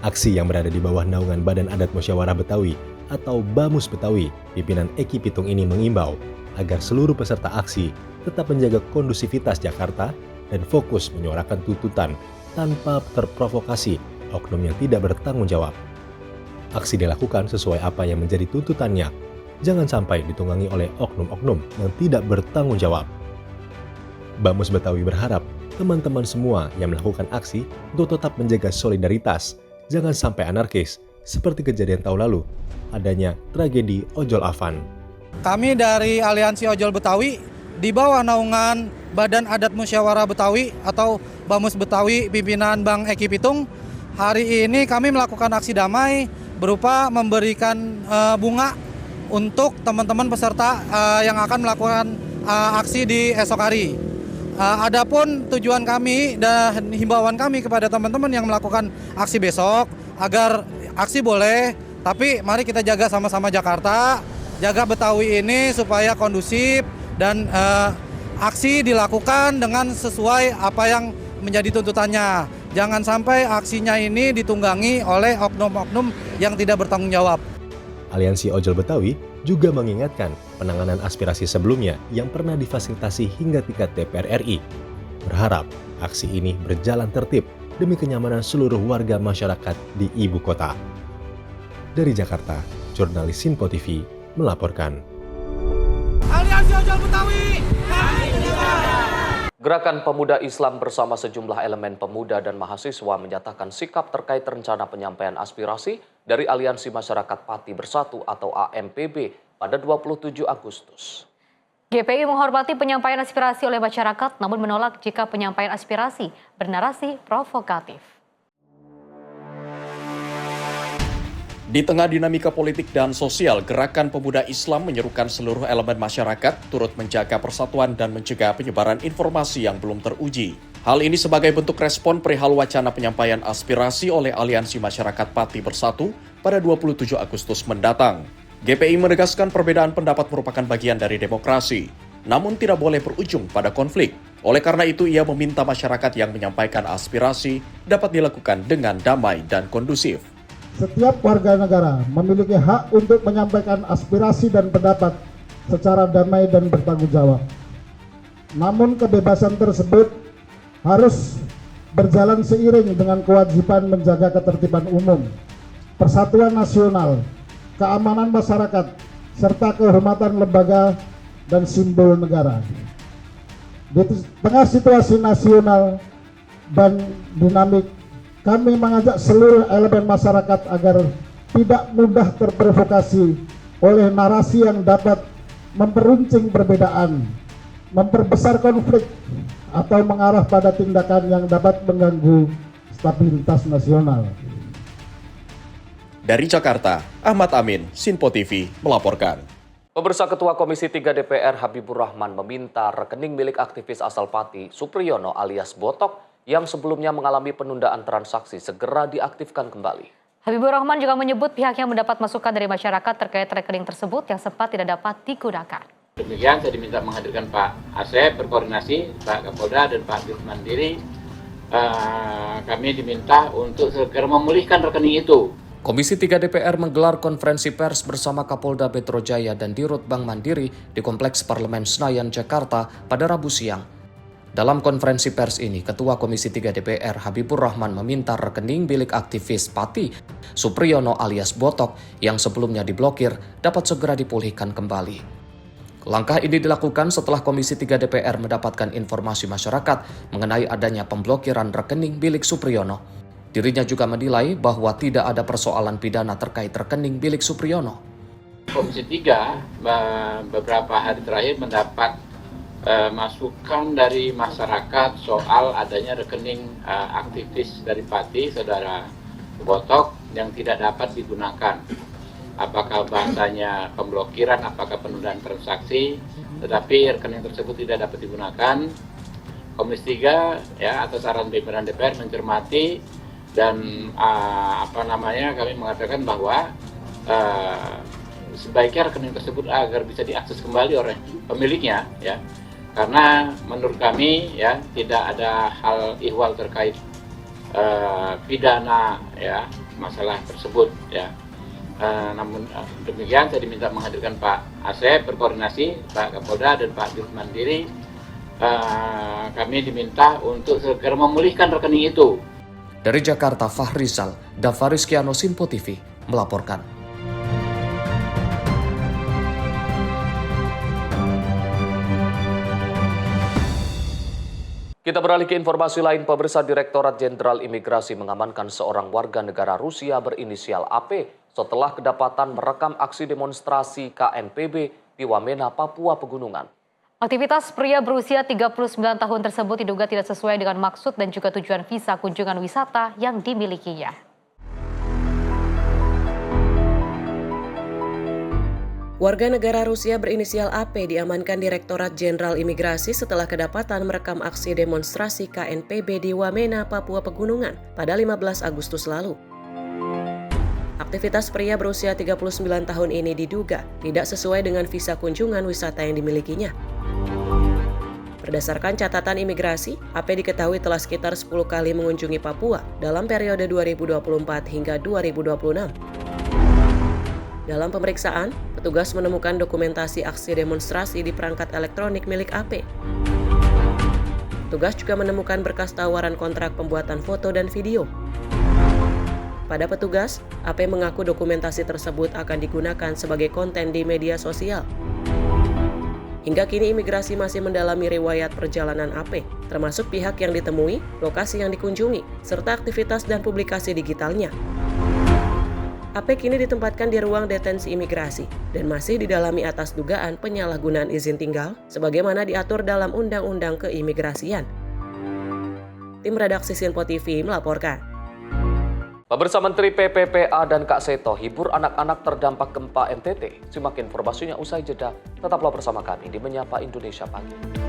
Aksi yang berada di bawah naungan Badan Adat Musyawarah Betawi atau BAMUS Betawi, pimpinan Eki Pitung ini mengimbau agar seluruh peserta aksi tetap menjaga kondusivitas Jakarta dan fokus menyuarakan tuntutan tanpa terprovokasi oknum yang tidak bertanggung jawab. Aksi dilakukan sesuai apa yang menjadi tuntutannya, jangan sampai ditunggangi oleh oknum-oknum yang tidak bertanggung jawab. BAMUS Betawi berharap teman-teman semua yang melakukan aksi untuk tetap menjaga solidaritas, jangan sampai anarkis seperti kejadian tahun lalu, adanya tragedi ojol Avan. Kami dari Aliansi Ojol Betawi di bawah naungan Badan Adat Musyawarah Betawi atau BAMUS Betawi pimpinan Bang Eki Pitung, hari ini kami melakukan aksi damai berupa memberikan bunga untuk teman-teman peserta yang akan melakukan aksi di esok hari. Adapun tujuan kami dan himbauan kami kepada teman-teman yang melakukan aksi besok agar aksi boleh, tapi mari kita jaga sama-sama Jakarta, jaga Betawi ini supaya kondusif dan aksi dilakukan dengan sesuai apa yang menjadi tuntutannya. Jangan sampai aksinya ini ditunggangi oleh oknum-oknum yang tidak bertanggung jawab. Aliansi Ojol Betawi juga mengingatkan penanganan aspirasi sebelumnya yang pernah difasilitasi hingga tingkat DPR RI. Berharap aksi ini berjalan tertib demi kenyamanan seluruh warga masyarakat di ibu kota. Dari Jakarta, jurnalis Sinpo TV melaporkan. Aliansi Ojol Betawi, Gerakan Pemuda Islam bersama sejumlah elemen pemuda dan mahasiswa menyatakan sikap terkait rencana penyampaian aspirasi dari Aliansi Masyarakat Pati Bersatu atau AMPB pada 27 Agustus. GPI menghormati penyampaian aspirasi oleh masyarakat, namun menolak jika penyampaian aspirasi bernarasi provokatif. Di tengah dinamika politik dan sosial, Gerakan Pemuda Islam menyerukan seluruh elemen masyarakat turut menjaga persatuan dan mencegah penyebaran informasi yang belum teruji. Hal ini sebagai bentuk respon perihal wacana penyampaian aspirasi oleh Aliansi Masyarakat Pati Bersatu pada 27 Agustus mendatang. GPI menegaskan perbedaan pendapat merupakan bagian dari demokrasi, namun tidak boleh berujung pada konflik. Oleh karena itu, ia meminta masyarakat yang menyampaikan aspirasi dapat dilakukan dengan damai dan kondusif. Setiap warga negara memiliki hak untuk menyampaikan aspirasi dan pendapat secara damai dan bertanggung jawab. Namun kebebasan tersebut harus berjalan seiring dengan kewajiban menjaga ketertiban umum, persatuan nasional, keamanan masyarakat, serta kehormatan lembaga dan simbol negara. Di tengah situasi nasional dan dinamik, kami mengajak seluruh elemen masyarakat agar tidak mudah terprovokasi oleh narasi yang dapat memperuncing perbedaan, memperbesar konflik, atau mengarah pada tindakan yang dapat mengganggu stabilitas nasional. Dari Jakarta, Ahmad Amin, Sinpo TV melaporkan. Pemirsa, Ketua Komisi 3 DPR Habibur Rahman meminta rekening milik aktivis asal Pati, Supriyono alias Botok, yang sebelumnya mengalami penundaan transaksi segera diaktifkan kembali. Habibur Rahman juga menyebut pihaknya mendapat masukan dari masyarakat terkait rekening tersebut yang sempat tidak dapat digunakan. Demikian saya diminta menghadirkan Pak Asep, berkoordinasi Pak Kapolda dan Pak Dirut Mandiri. Kami diminta untuk segera memulihkan rekening itu. Komisi 3 DPR menggelar konferensi pers bersama Kapolda Metro Jaya dan Dirut Bank Mandiri di Kompleks Parlemen Senayan, Jakarta pada Rabu siang. Dalam konferensi pers ini, Ketua Komisi 3 DPR Habibur Rahman meminta rekening milik aktivis Pati, Supriyono alias Botok, yang sebelumnya diblokir, dapat segera dipulihkan kembali. Langkah ini dilakukan setelah Komisi 3 DPR mendapatkan informasi masyarakat mengenai adanya pemblokiran rekening milik Supriyono. Dirinya juga menilai bahwa tidak ada persoalan pidana terkait rekening milik Supriyono. Komisi 3 beberapa hari terakhir mendapat masukan dari masyarakat soal adanya rekening aktivis dari Pati, saudara Botok, yang tidak dapat digunakan. Apakah bahasanya pemblokiran, apakah penundaan transaksi, tetapi rekening tersebut tidak dapat digunakan. Komisi 3 ya atas saran pimpinan DPR mencermati dan kami mengatakan bahwa sebaiknya rekening tersebut agar bisa diakses kembali oleh pemiliknya, ya. Karena menurut kami ya tidak ada hal ihwal terkait pidana ya masalah tersebut ya. Namun demikian saya diminta menghadirkan Pak Asep, berkoordinasi Pak Kapolda dan Pak Dirut Mandiri. Kami diminta untuk segera memulihkan rekening itu. Dari Jakarta, Fahrizal, Davaris Kiano, Sinpo TV melaporkan. Kita beralih ke informasi lain. Pemirsa, Direktorat Jenderal Imigrasi mengamankan seorang warga negara Rusia berinisial AP setelah kedapatan merekam aksi demonstrasi KNPB di Wamena, Papua Pegunungan. Aktivitas pria berusia 39 tahun tersebut diduga tidak sesuai dengan maksud dan juga tujuan visa kunjungan wisata yang dimilikinya. Warga negara Rusia berinisial AP diamankan Direktorat Jenderal Imigrasi setelah kedapatan merekam aksi demonstrasi KNPB di Wamena, Papua Pegunungan pada 15 Agustus lalu. Aktivitas pria berusia 39 tahun ini diduga tidak sesuai dengan visa kunjungan wisata yang dimilikinya. Berdasarkan catatan imigrasi, AP diketahui telah sekitar 10 kali mengunjungi Papua dalam periode 2024 hingga 2026. Dalam pemeriksaan, petugas menemukan dokumentasi aksi demonstrasi di perangkat elektronik milik AP. Petugas juga menemukan berkas tawaran kontrak pembuatan foto dan video. Pada petugas, AP mengaku dokumentasi tersebut akan digunakan sebagai konten di media sosial. Hingga kini imigrasi masih mendalami riwayat perjalanan AP, termasuk pihak yang ditemui, lokasi yang dikunjungi, serta aktivitas dan publikasi digitalnya. AP kini ditempatkan di ruang detensi imigrasi dan masih didalami atas dugaan penyalahgunaan izin tinggal sebagaimana diatur dalam Undang-Undang Keimigrasian. Tim redaksi Sinpo TV melaporkan. Pemirsa, Menteri PPPA dan Kak Seto hibur anak-anak terdampak gempa NTT. Simak informasinya usai jeda. Tetaplah bersama kami di Menyapa Indonesia Pagi.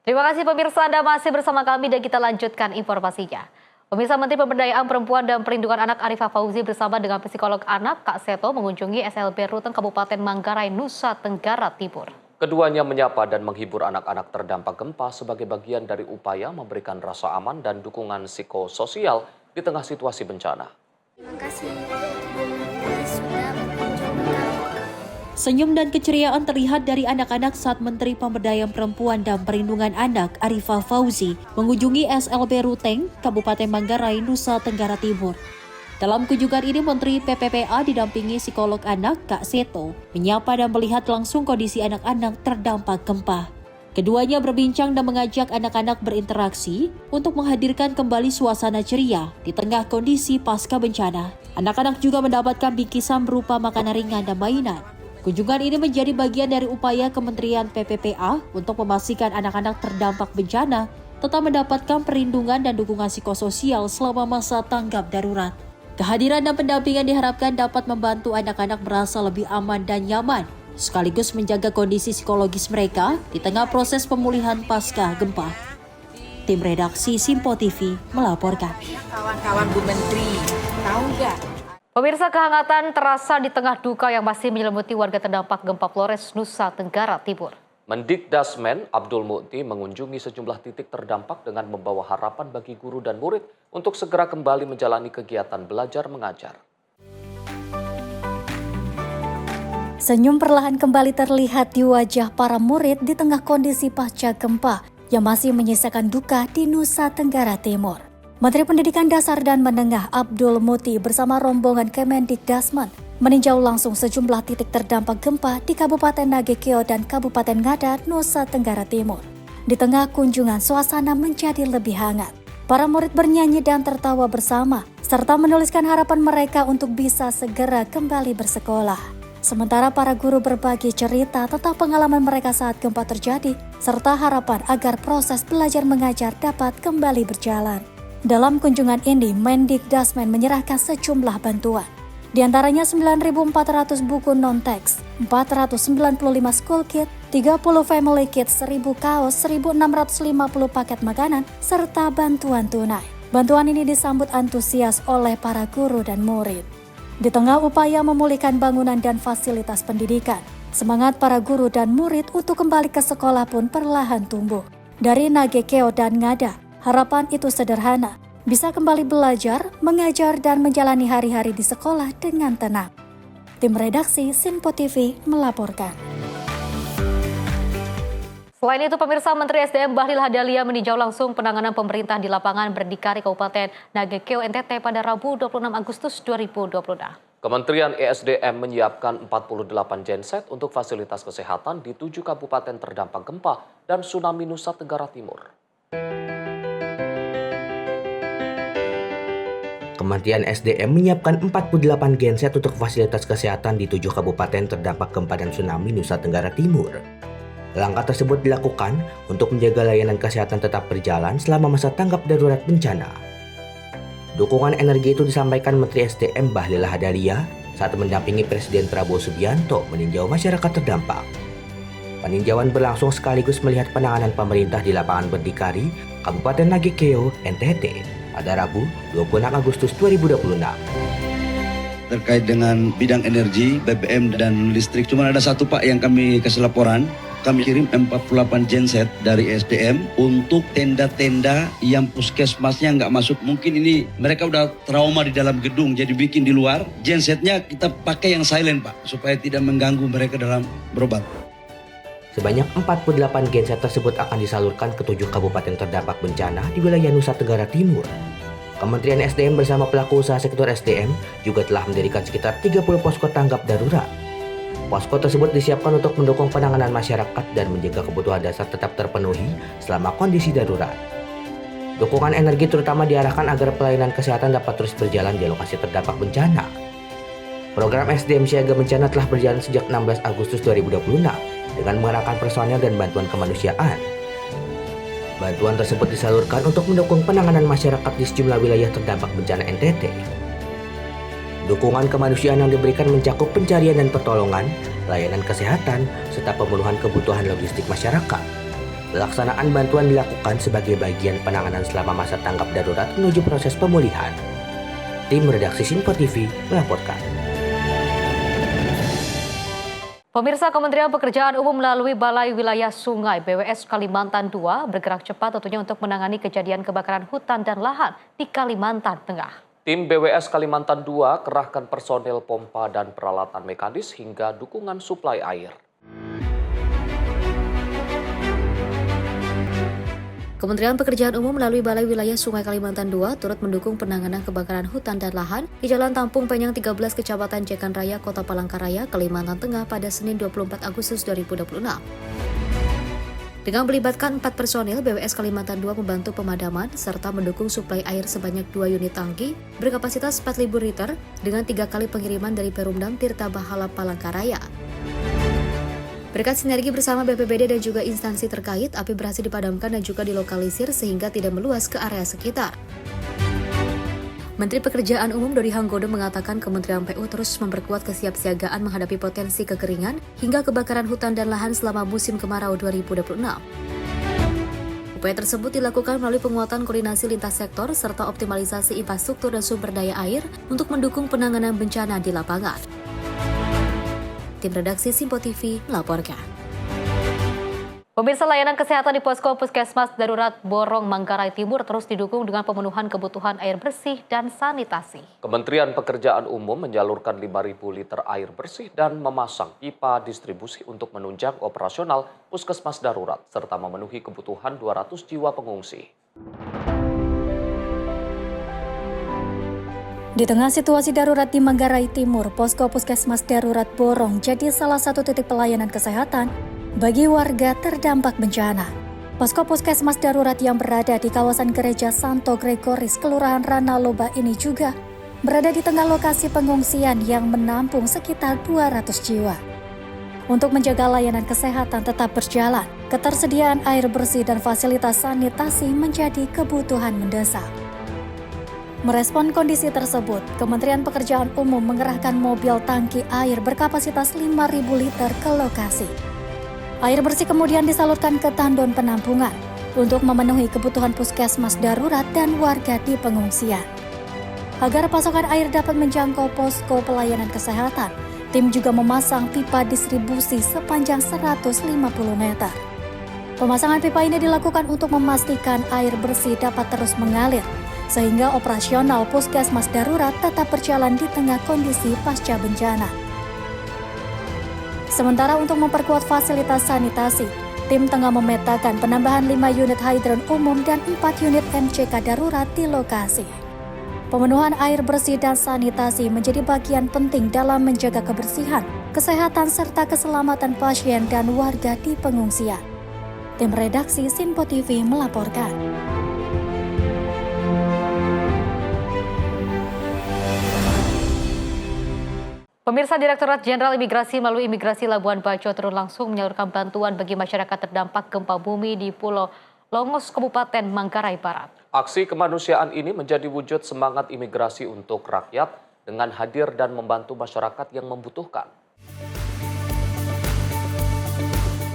Terima kasih pemirsa, Anda masih bersama kami dan kita lanjutkan informasinya. Pemirsa, Menteri Pemberdayaan Perempuan dan Perlindungan Anak Arifah Fauzi bersama dengan psikolog anak Kak Seto mengunjungi SLB Ruteng Kabupaten Manggarai, Nusa Tenggara Timur. Keduanya menyapa dan menghibur anak-anak terdampak gempa sebagai bagian dari upaya memberikan rasa aman dan dukungan psikososial di tengah situasi bencana. Terima kasih sudah Senyum dan keceriaan terlihat dari anak-anak saat Menteri Pemberdayaan Perempuan dan Perlindungan Anak Arifah Fauzi mengunjungi SLB Ruteng, Kabupaten Manggarai, Nusa Tenggara Timur. Dalam kunjungan ini, Menteri PPPA didampingi psikolog anak Kak Seto menyapa dan melihat langsung kondisi anak-anak terdampak gempa. Keduanya berbincang dan mengajak anak-anak berinteraksi untuk menghadirkan kembali suasana ceria di tengah kondisi pasca bencana. Anak-anak juga mendapatkan bingkisan berupa makanan ringan dan mainan. Kunjungan ini menjadi bagian dari upaya Kementerian PPPA untuk memastikan anak-anak terdampak bencana tetap mendapatkan perlindungan dan dukungan psikososial selama masa tanggap darurat. Kehadiran dan pendampingan diharapkan dapat membantu anak-anak merasa lebih aman dan nyaman, sekaligus menjaga kondisi psikologis mereka di tengah proses pemulihan pasca gempa. Tim redaksi Simpo TV melaporkan. Kawan-kawan Bu Menteri, tahu nggak? Pemirsa, kehangatan terasa di tengah duka yang masih menyelimuti warga terdampak gempa Flores, Nusa Tenggara Timur. Mendikdasmen Abdul Mukti mengunjungi sejumlah titik terdampak dengan membawa harapan bagi guru dan murid untuk segera kembali menjalani kegiatan belajar mengajar. Senyum perlahan kembali terlihat di wajah para murid di tengah kondisi pasca gempa yang masih menyisakan duka di Nusa Tenggara Timur. Menteri Pendidikan Dasar dan Menengah Abdul Mukti bersama rombongan Kemendikdasmen meninjau langsung sejumlah titik terdampak gempa di Kabupaten Nagekeo dan Kabupaten Ngada, Nusa Tenggara Timur. Di tengah kunjungan, suasana menjadi lebih hangat. Para murid bernyanyi dan tertawa bersama, serta menuliskan harapan mereka untuk bisa segera kembali bersekolah. Sementara para guru berbagi cerita tentang pengalaman mereka saat gempa terjadi, serta harapan agar proses belajar mengajar dapat kembali berjalan. Dalam kunjungan ini, Mendikdasmen menyerahkan sejumlah bantuan. Di antaranya 9.400 buku non-teks, 495 school kit, 30 family kit, 1.000 kaos, 1.650 paket makanan, serta bantuan tunai. Bantuan ini disambut antusias oleh para guru dan murid. Di tengah upaya memulihkan bangunan dan fasilitas pendidikan, semangat para guru dan murid untuk kembali ke sekolah pun perlahan tumbuh. Dari Nagekeo dan Ngada, harapan itu sederhana, bisa kembali belajar, mengajar, dan menjalani hari-hari di sekolah dengan tenang. Tim redaksi Simpo TV melaporkan. Selain itu, pemirsa, Menteri SDM Bahlil Lahadalia meninjau langsung penanganan pemerintah di lapangan berdikari Kabupaten Nagekeo NTT pada Rabu 26 Agustus 2026. Kementerian ESDM menyiapkan 48 genset untuk fasilitas kesehatan di 7 kabupaten terdampak gempa dan tsunami Nusa Tenggara Timur. Kementerian SDM menyiapkan 48 genset untuk fasilitas kesehatan di 7 kabupaten terdampak gempa dan tsunami Nusa Tenggara Timur. Langkah tersebut dilakukan untuk menjaga layanan kesehatan tetap berjalan selama masa tanggap darurat bencana. Dukungan energi itu disampaikan Menteri SDM Bahlil Lahadalia saat mendampingi Presiden Prabowo Subianto meninjau masyarakat terdampak. Peninjauan berlangsung sekaligus melihat penanganan pemerintah di lapangan berdikari Kabupaten Nagekeo, NTT. Pada Rabu 26 Agustus 2026. Terkait dengan bidang energi, BBM dan listrik, cuma ada satu Pak yang kami kasih laporan. Kami kirim 48 genset dari SDM untuk tenda-tenda yang puskesmasnya nggak masuk. Mungkin ini mereka udah trauma di dalam gedung, jadi bikin di luar. Gensetnya kita pakai yang silent Pak, supaya tidak mengganggu mereka dalam berobat. Sebanyak 48 genset tersebut akan disalurkan ke 7 kabupaten terdampak bencana di wilayah Nusa Tenggara Timur. Kementerian SDM bersama pelaku usaha sektor SDM juga telah mendirikan sekitar 30 posko tanggap darurat. Posko tersebut disiapkan untuk mendukung penanganan masyarakat dan menjaga kebutuhan dasar tetap terpenuhi selama kondisi darurat. Dukungan energi terutama diarahkan agar pelayanan kesehatan dapat terus berjalan di lokasi terdampak bencana. Program SDM Siaga Bencana telah berjalan sejak 16 Agustus 2026 dengan mengerahkan personel dan bantuan kemanusiaan. Bantuan tersebut disalurkan untuk mendukung penanganan masyarakat di sejumlah wilayah terdampak bencana NTT. Dukungan kemanusiaan yang diberikan mencakup pencarian dan pertolongan, layanan kesehatan, serta pemenuhan kebutuhan logistik masyarakat. Pelaksanaan bantuan dilakukan sebagai bagian penanganan selama masa tanggap darurat menuju proses pemulihan. Tim redaksi Sinpo TV melaporkan. Pemirsa, Kementerian Pekerjaan Umum melalui Balai Wilayah Sungai BWS Kalimantan II bergerak cepat tentunya untuk menangani kejadian kebakaran hutan dan lahan di Kalimantan Tengah. Tim BWS Kalimantan II kerahkan personil pompa dan peralatan mekanis hingga dukungan suplai air. Kementerian Pekerjaan Umum melalui Balai Wilayah Sungai Kalimantan II turut mendukung penanganan kebakaran hutan dan lahan di Jalan Tampung Penyang 13 Kecamatan Jekan Raya, Kota Palangkaraya, Kalimantan Tengah pada Senin 24 Agustus 2026. Dengan melibatkan 4 personil, BWS Kalimantan II membantu pemadaman serta mendukung suplai air sebanyak 2 unit tangki berkapasitas 4.000 liter dengan 3 kali pengiriman dari Perumdam Tirta Bahala Palangkaraya. Berkat sinergi bersama BPBD dan juga instansi terkait, api berhasil dipadamkan dan juga dilokalisir sehingga tidak meluas ke area sekitar. Menteri Pekerjaan Umum Dodi Hanggodo mengatakan Kementerian PU terus memperkuat kesiapsiagaan menghadapi potensi kekeringan hingga kebakaran hutan dan lahan selama musim kemarau 2026. Upaya tersebut dilakukan melalui penguatan koordinasi lintas sektor serta optimalisasi infrastruktur dan sumber daya air untuk mendukung penanganan bencana di lapangan. Tim redaksi Sinpo TV melaporkan. Pemirsa, layanan kesehatan di Posko Puskesmas Darurat Borong Manggarai Timur terus didukung dengan pemenuhan kebutuhan air bersih dan sanitasi. Kementerian Pekerjaan Umum menyalurkan 5.000 liter air bersih dan memasang pipa distribusi untuk menunjang operasional Puskesmas Darurat serta memenuhi kebutuhan 200 jiwa pengungsi. Di tengah situasi darurat di Manggarai Timur, Posko Puskesmas Darurat Borong jadi salah satu titik pelayanan kesehatan bagi warga terdampak bencana. Posko Puskesmas Darurat yang berada di kawasan Gereja Santo Gregoris, Kelurahan Ranaloba ini juga berada di tengah lokasi pengungsian yang menampung sekitar 200 jiwa. Untuk menjaga layanan kesehatan tetap berjalan, ketersediaan air bersih dan fasilitas sanitasi menjadi kebutuhan mendesak. Merespon kondisi tersebut, Kementerian Pekerjaan Umum mengerahkan mobil tangki air berkapasitas 5.000 liter ke lokasi. Air bersih kemudian disalurkan ke tandon penampungan untuk memenuhi kebutuhan puskesmas darurat dan warga di pengungsian. Agar pasokan air dapat menjangkau posko pelayanan kesehatan, tim juga memasang pipa distribusi sepanjang 150 meter. Pemasangan pipa ini dilakukan untuk memastikan air bersih dapat terus mengalir, sehingga operasional puskesmas darurat tetap berjalan di tengah kondisi pasca bencana. Sementara untuk memperkuat fasilitas sanitasi, tim tengah memetakan penambahan 5 unit hidran umum dan 4 unit MCK darurat di lokasi. Pemenuhan air bersih dan sanitasi menjadi bagian penting dalam menjaga kebersihan, kesehatan serta keselamatan pasien dan warga di pengungsian. Tim redaksi Sinpo TV melaporkan. Pemirsa, Direktorat Jenderal Imigrasi melalui Imigrasi Labuan Bajo turun langsung menyalurkan bantuan bagi masyarakat terdampak gempa bumi di Pulau Longos, Kabupaten Manggarai Barat. Aksi kemanusiaan ini menjadi wujud semangat imigrasi untuk rakyat dengan hadir dan membantu masyarakat yang membutuhkan.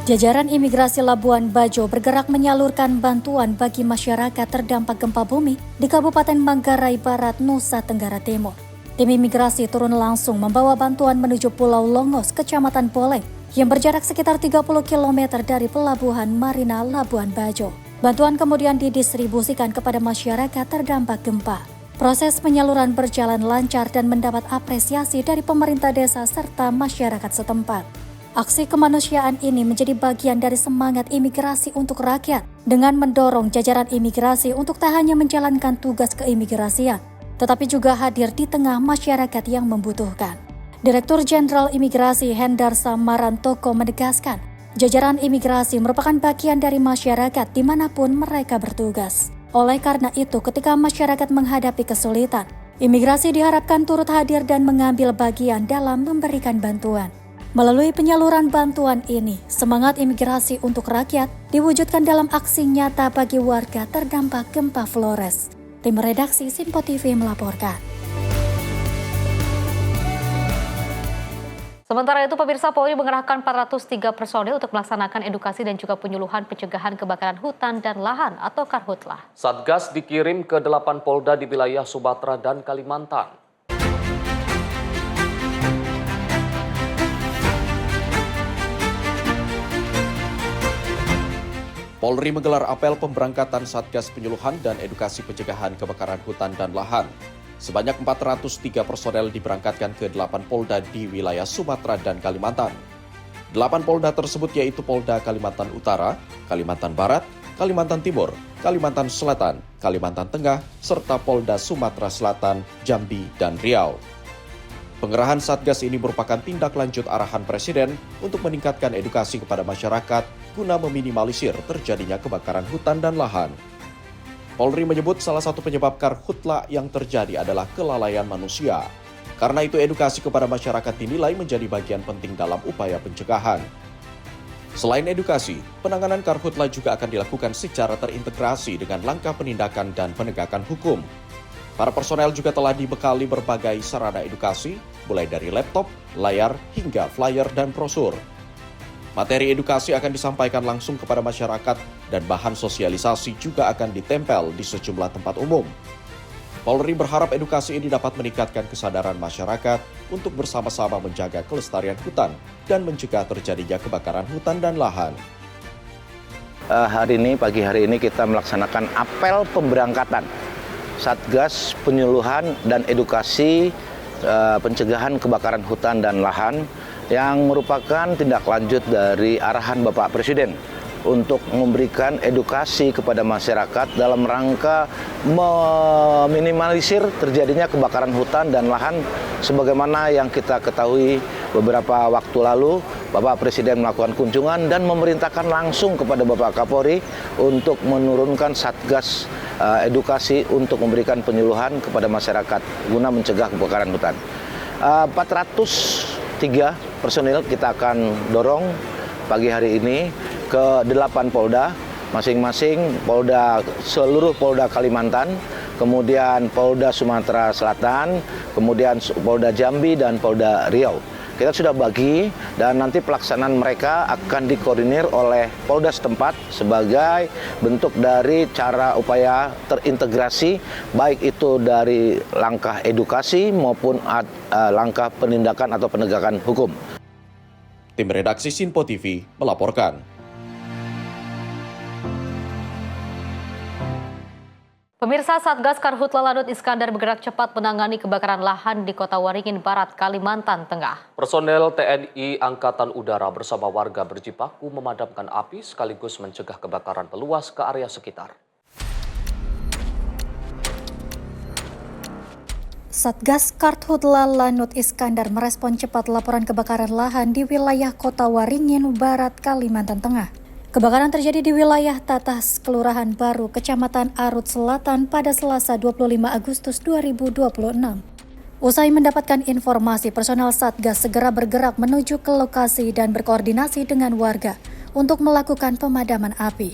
Jajaran Imigrasi Labuan Bajo bergerak menyalurkan bantuan bagi masyarakat terdampak gempa bumi di Kabupaten Manggarai Barat, Nusa Tenggara Timur. Tim imigrasi turun langsung membawa bantuan menuju Pulau Longos, Kecamatan Boleng, yang berjarak sekitar 30 km dari Pelabuhan Marina Labuan Bajo. Bantuan kemudian didistribusikan kepada masyarakat terdampak gempa. Proses penyaluran berjalan lancar dan mendapat apresiasi dari pemerintah desa serta masyarakat setempat. Aksi kemanusiaan ini menjadi bagian dari semangat imigrasi untuk rakyat dengan mendorong jajaran imigrasi untuk tak hanya menjalankan tugas keimigrasian, tetapi juga hadir di tengah masyarakat yang membutuhkan. Direktur Jenderal Imigrasi Hendarsa Marantoko menegaskan, jajaran imigrasi merupakan bagian dari masyarakat dimanapun mereka bertugas. Oleh karena itu, ketika masyarakat menghadapi kesulitan, imigrasi diharapkan turut hadir dan mengambil bagian dalam memberikan bantuan. Melalui penyaluran bantuan ini, semangat imigrasi untuk rakyat diwujudkan dalam aksi nyata bagi warga terdampak gempa Flores. Tim redaksi Sinpo TV melaporkan. Sementara itu, pemirsa, Polri mengerahkan 403 personil untuk melaksanakan edukasi dan juga penyuluhan pencegahan kebakaran hutan dan lahan atau Karhutlah. Satgas dikirim ke 8 Polda di wilayah Sumatera dan Kalimantan. Polri menggelar apel pemberangkatan Satgas Penyuluhan dan Edukasi Pencegahan Kebakaran Hutan dan Lahan. Sebanyak 403 personel diberangkatkan ke 8 Polda di wilayah Sumatera dan Kalimantan. 8 Polda tersebut yaitu Polda Kalimantan Utara, Kalimantan Barat, Kalimantan Timur, Kalimantan Selatan, Kalimantan Tengah, serta Polda Sumatera Selatan, Jambi, dan Riau. Pengerahan Satgas ini merupakan tindak lanjut arahan Presiden untuk meningkatkan edukasi kepada masyarakat guna meminimalisir terjadinya kebakaran hutan dan lahan. Polri menyebut salah satu penyebab karhutla yang terjadi adalah kelalaian manusia. Karena itu edukasi kepada masyarakat dinilai menjadi bagian penting dalam upaya pencegahan. Selain edukasi, penanganan karhutla juga akan dilakukan secara terintegrasi dengan langkah penindakan dan penegakan hukum. Para personel juga telah dibekali berbagai sarana edukasi, mulai dari laptop, layar, hingga flyer dan brosur. Materi edukasi akan disampaikan langsung kepada masyarakat dan bahan sosialisasi juga akan ditempel di sejumlah tempat umum. Polri berharap edukasi ini dapat meningkatkan kesadaran masyarakat untuk bersama-sama menjaga kelestarian hutan dan mencegah terjadinya kebakaran hutan dan lahan. Pagi hari ini kita melaksanakan apel pemberangkatan Satgas Penyuluhan dan Edukasi Pencegahan Kebakaran Hutan dan Lahan yang merupakan tindak lanjut dari arahan Bapak Presiden untuk memberikan edukasi kepada masyarakat dalam rangka meminimalisir terjadinya kebakaran hutan dan lahan sebagaimana yang kita ketahui beberapa waktu lalu Bapak Presiden melakukan kunjungan dan memerintahkan langsung kepada Bapak Kapolri untuk menurunkan Satgas edukasi untuk memberikan penyuluhan kepada masyarakat guna mencegah kebakaran hutan. 403 personil kita akan dorong pagi hari ini ke 8 Polda, masing-masing Polda, seluruh Polda Kalimantan, kemudian Polda Sumatera Selatan, kemudian Polda Jambi dan Polda Riau. Kita sudah bagi dan nanti pelaksanaan mereka akan dikoordinir oleh Polda setempat sebagai bentuk dari cara upaya terintegrasi baik itu dari langkah edukasi maupun langkah penindakan atau penegakan hukum. Tim redaksi Sinpo TV melaporkan. Pemirsa, Satgas Karhutla Lanut Iskandar bergerak cepat menangani kebakaran lahan di Kota Waringin Barat, Kalimantan Tengah. Personel TNI Angkatan Udara bersama warga berjibaku memadamkan api sekaligus mencegah kebakaran meluas ke area sekitar. Satgas Karhutla Lanut Iskandar merespon cepat laporan kebakaran lahan di wilayah Kota Waringin Barat, Kalimantan Tengah. Kebakaran terjadi di wilayah Tatas, Kelurahan Baru, Kecamatan Arut Selatan pada Selasa 25 Agustus 2026. Usai mendapatkan informasi, personel Satgas segera bergerak menuju ke lokasi dan berkoordinasi dengan warga untuk melakukan pemadaman api.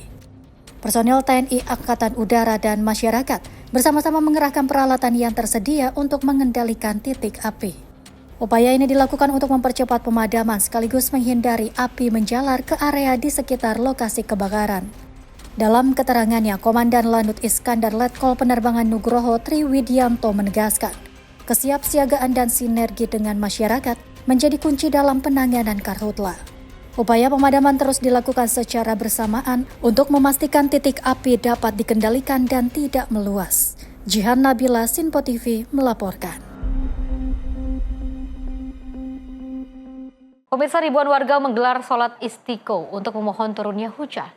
Personel TNI Angkatan Udara dan masyarakat bersama-sama mengerahkan peralatan yang tersedia untuk mengendalikan titik api. Upaya ini dilakukan untuk mempercepat pemadaman sekaligus menghindari api menjalar ke area di sekitar lokasi kebakaran. Dalam keterangannya, Komandan Lanut Iskandar Letkol Penerbangan Nugroho Triwidianto menegaskan, kesiapsiagaan dan sinergi dengan masyarakat menjadi kunci dalam penanganan karhutla. Upaya pemadaman terus dilakukan secara bersamaan untuk memastikan titik api dapat dikendalikan dan tidak meluas. Jihan Nabila, Sinpo TV melaporkan. Pemirsa, ribuan warga menggelar sholat istiqo untuk memohon turunnya hujan.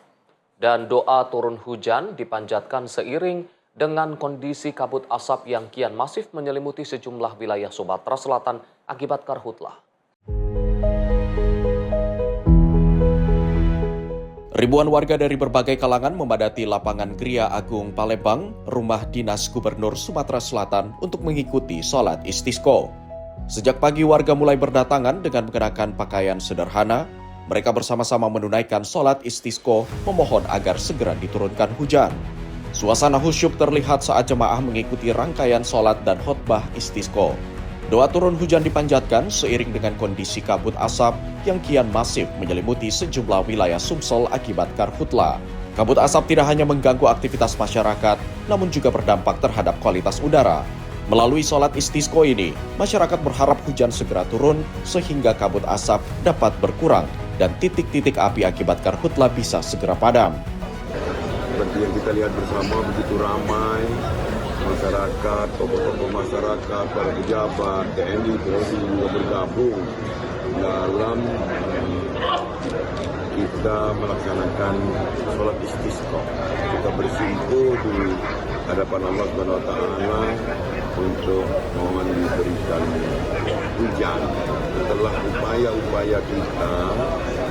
Dan doa turun hujan dipanjatkan seiring dengan kondisi kabut asap yang kian masif menyelimuti sejumlah wilayah Sumatera Selatan akibat karhutlah. Ribuan warga dari berbagai kalangan memadati lapangan Gria Agung Palembang, rumah dinas Gubernur Sumatera Selatan untuk mengikuti sholat istisqo. Sejak pagi warga mulai berdatangan dengan mengenakan pakaian sederhana. Mereka bersama-sama menunaikan sholat istisqo, memohon agar segera diturunkan hujan. Suasana khusyuk terlihat saat jemaah mengikuti rangkaian sholat dan khotbah istisqo. Doa turun hujan dipanjatkan seiring dengan kondisi kabut asap yang kian masif menyelimuti sejumlah wilayah Sumsel akibat karhutla. Kabut asap tidak hanya mengganggu aktivitas masyarakat, namun juga berdampak terhadap kualitas udara. Melalui sholat istisqo ini, masyarakat berharap hujan segera turun sehingga kabut asap dapat berkurang dan titik-titik api akibat karhutla bisa segera padam. Seperti yang kita lihat bersama, begitu ramai masyarakat, tokoh-tokoh masyarakat, para pejabat, TNI, Polri juga bergabung dalam kita melaksanakan sholat istisqo. Kita bersimpuh di hadapan Allah SWT untuk mohon diberikan hujan. Setelah upaya-upaya kita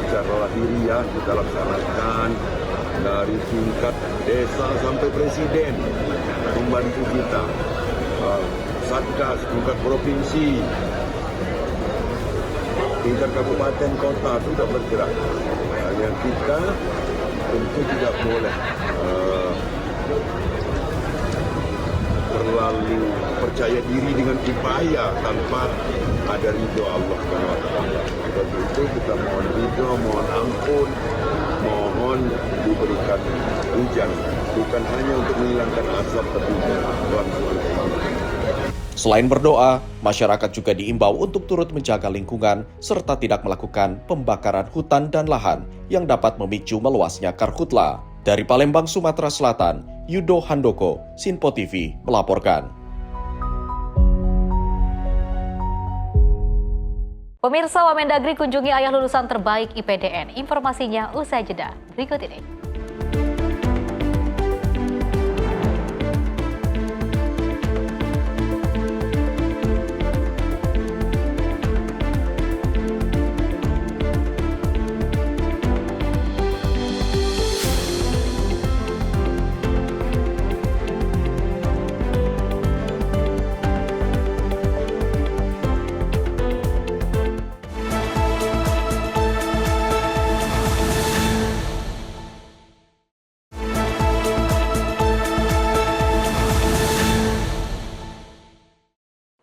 secara lahiriah kita laksanakan dari tingkat desa sampai presiden membantu kita, satgas tingkat provinsi, tingkat kabupaten kota sudah bergerak. Hanya kita tentu tidak boleh terlalu percaya diri dengan upaya tanpa ada ridho Allah SWT. Sebab itu kita mohon ridho, mohon ampun, mohon diberikan hujan, bukan hanya untuk menghilangkan asap, tapi langsung. Selain berdoa, masyarakat juga diimbau untuk turut menjaga lingkungan serta tidak melakukan pembakaran hutan dan lahan yang dapat memicu meluasnya karhutla. Dari Palembang, Sumatera Selatan, Yudo Handoko, Sinpo TV melaporkan. Pemirsa, Wamendagri kunjungi ayah lulusan terbaik IPDN. Informasinya usai jeda berikut ini.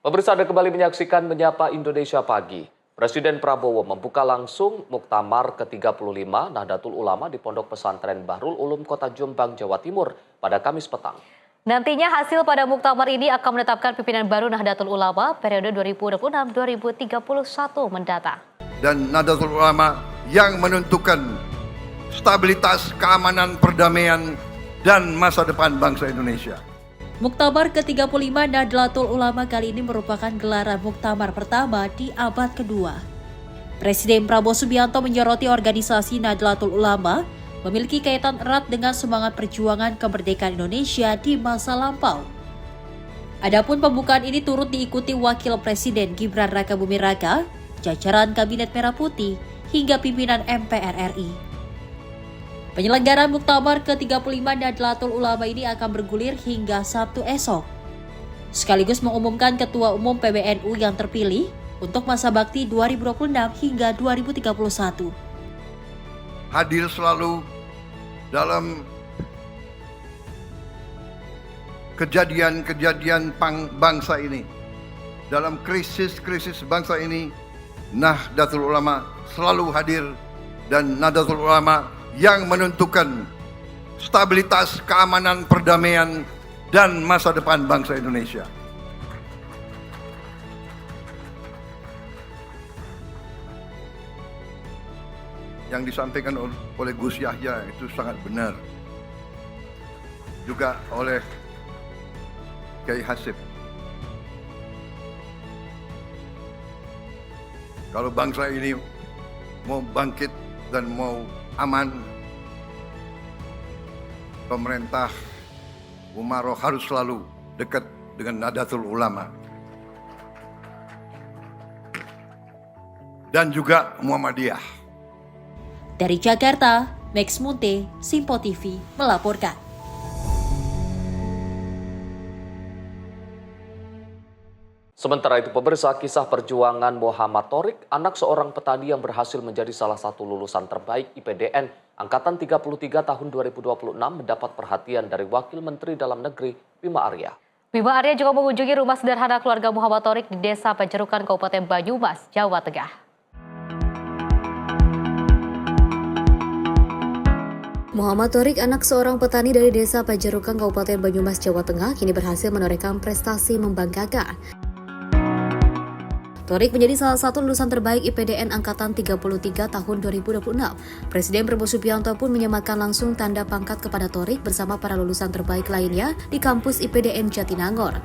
Pemirsa, Anda kembali menyaksikan Menyapa Indonesia Pagi. Presiden Prabowo membuka langsung Muktamar ke-35 Nahdlatul Ulama di Pondok Pesantren Bahrul Ulum Kota Jombang, Jawa Timur pada Kamis petang. Nantinya hasil pada Muktamar ini akan menetapkan pimpinan baru Nahdlatul Ulama periode 2026-2031 mendatang. Dan Nahdlatul Ulama yang menentukan stabilitas, keamanan, perdamaian, dan masa depan bangsa Indonesia. Muktamar ke-35 Nahdlatul Ulama kali ini merupakan gelaran muktamar pertama di abad kedua. Presiden Prabowo Subianto menyoroti organisasi Nahdlatul Ulama memiliki kaitan erat dengan semangat perjuangan kemerdekaan Indonesia di masa lampau. Adapun pembukaan ini turut diikuti Wakil Presiden Gibran Rakabuming Raka, jajaran Kabinet Merah Putih, hingga pimpinan MPR RI. Penyelenggaraan Muktamar ke-35 Nahdlatul Ulama ini akan bergulir hingga Sabtu esok, sekaligus mengumumkan Ketua Umum PBNU yang terpilih untuk masa bakti 2026 hingga 2031. Hadir selalu dalam kejadian-kejadian bangsa ini, dalam krisis-krisis bangsa ini, Nahdlatul Ulama selalu hadir, dan Nahdlatul Ulama yang menentukan stabilitas, keamanan, perdamaian, dan masa depan bangsa Indonesia. Yang disampaikan oleh Gus Yahya itu sangat benar. Juga oleh Kiai Hasib. Kalau bangsa ini mau bangkit dan mau aman, pemerintah Umaroh harus selalu dekat dengan Nahdlatul Ulama dan juga Muhammadiyah. Dari Jakarta, Max Munte, Simpo TV melaporkan. Sementara itu, pemirsa, kisah perjuangan Muhammad Thorik, anak seorang petani yang berhasil menjadi salah satu lulusan terbaik IPDN Angkatan 33 tahun 2026 mendapat perhatian dari Wakil Menteri Dalam Negeri, Bima Arya. Bima Arya juga mengunjungi rumah sederhana keluarga Muhammad Thorik di Desa Pajerukan, Kabupaten Banyumas, Jawa Tengah. Muhammad Thorik, anak seorang petani dari Desa Pajerukan, Kabupaten Banyumas, Jawa Tengah, kini berhasil menorehkan prestasi membanggakan. Thorik menjadi salah satu lulusan terbaik IPDN Angkatan 33 tahun 2026. Presiden Prabowo Subianto pun menyamakan langsung tanda pangkat kepada Thorik bersama para lulusan terbaik lainnya di kampus IPDN Jatinangor.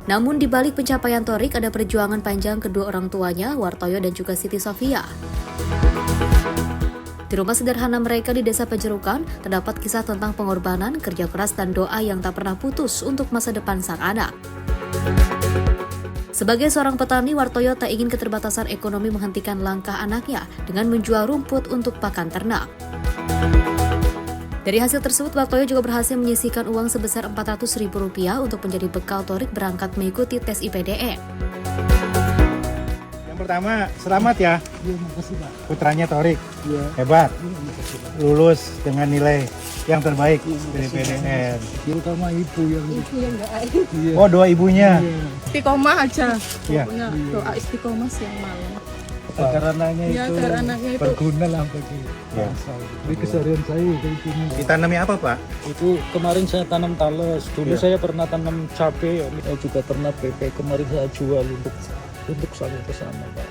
Namun di balik pencapaian Thorik ada perjuangan panjang kedua orang tuanya, Wartoyo dan juga Siti Sofia. Di rumah sederhana mereka di Desa Pajerukan, terdapat kisah tentang pengorbanan, kerja keras, dan doa yang tak pernah putus untuk masa depan sang anak. Sebagai seorang petani, Wartoyo tak ingin keterbatasan ekonomi menghentikan langkah anaknya dengan menjual rumput untuk pakan ternak. Dari hasil tersebut, Wartoyo juga berhasil menyisihkan uang sebesar Rp400.000 untuk menjadi bekal Thorik berangkat mengikuti tes IPDN. Yang pertama, selamat ya. Putranya Thorik, hebat, lulus dengan nilai yang terbaik dari PDN. Terutama ibu yang nggak ada. Oh, doa ibunya. Istiqomah aja. Iya. Doa istiqomah siang malam. Agar anaknya itu berguna lah bagi bangsa. Di keseharian saya kayak gini. Ditanami apa, Pak? Itu kemarin saya tanam talas. Dulu saya pernah tanam cabai. Saya juga pernah PP. Kemarin saya jual untuk sampai ke sana, Pak.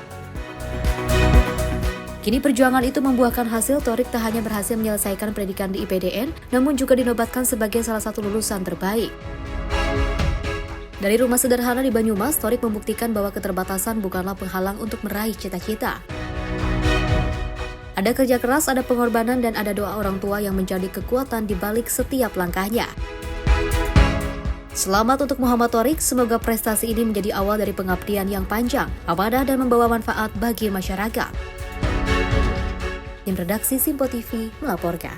Kini perjuangan itu membuahkan hasil. Thorik tak hanya berhasil menyelesaikan pendidikan di IPDN, namun juga dinobatkan sebagai salah satu lulusan terbaik. Dari rumah sederhana di Banyumas, Thorik membuktikan bahwa keterbatasan bukanlah penghalang untuk meraih cita-cita. Ada kerja keras, ada pengorbanan, dan ada doa orang tua yang menjadi kekuatan di balik setiap langkahnya. Selamat untuk Muhammad Thorik, semoga prestasi ini menjadi awal dari pengabdian yang panjang, amanah, dan membawa manfaat bagi masyarakat. Tim redaksi Simpo TV melaporkan.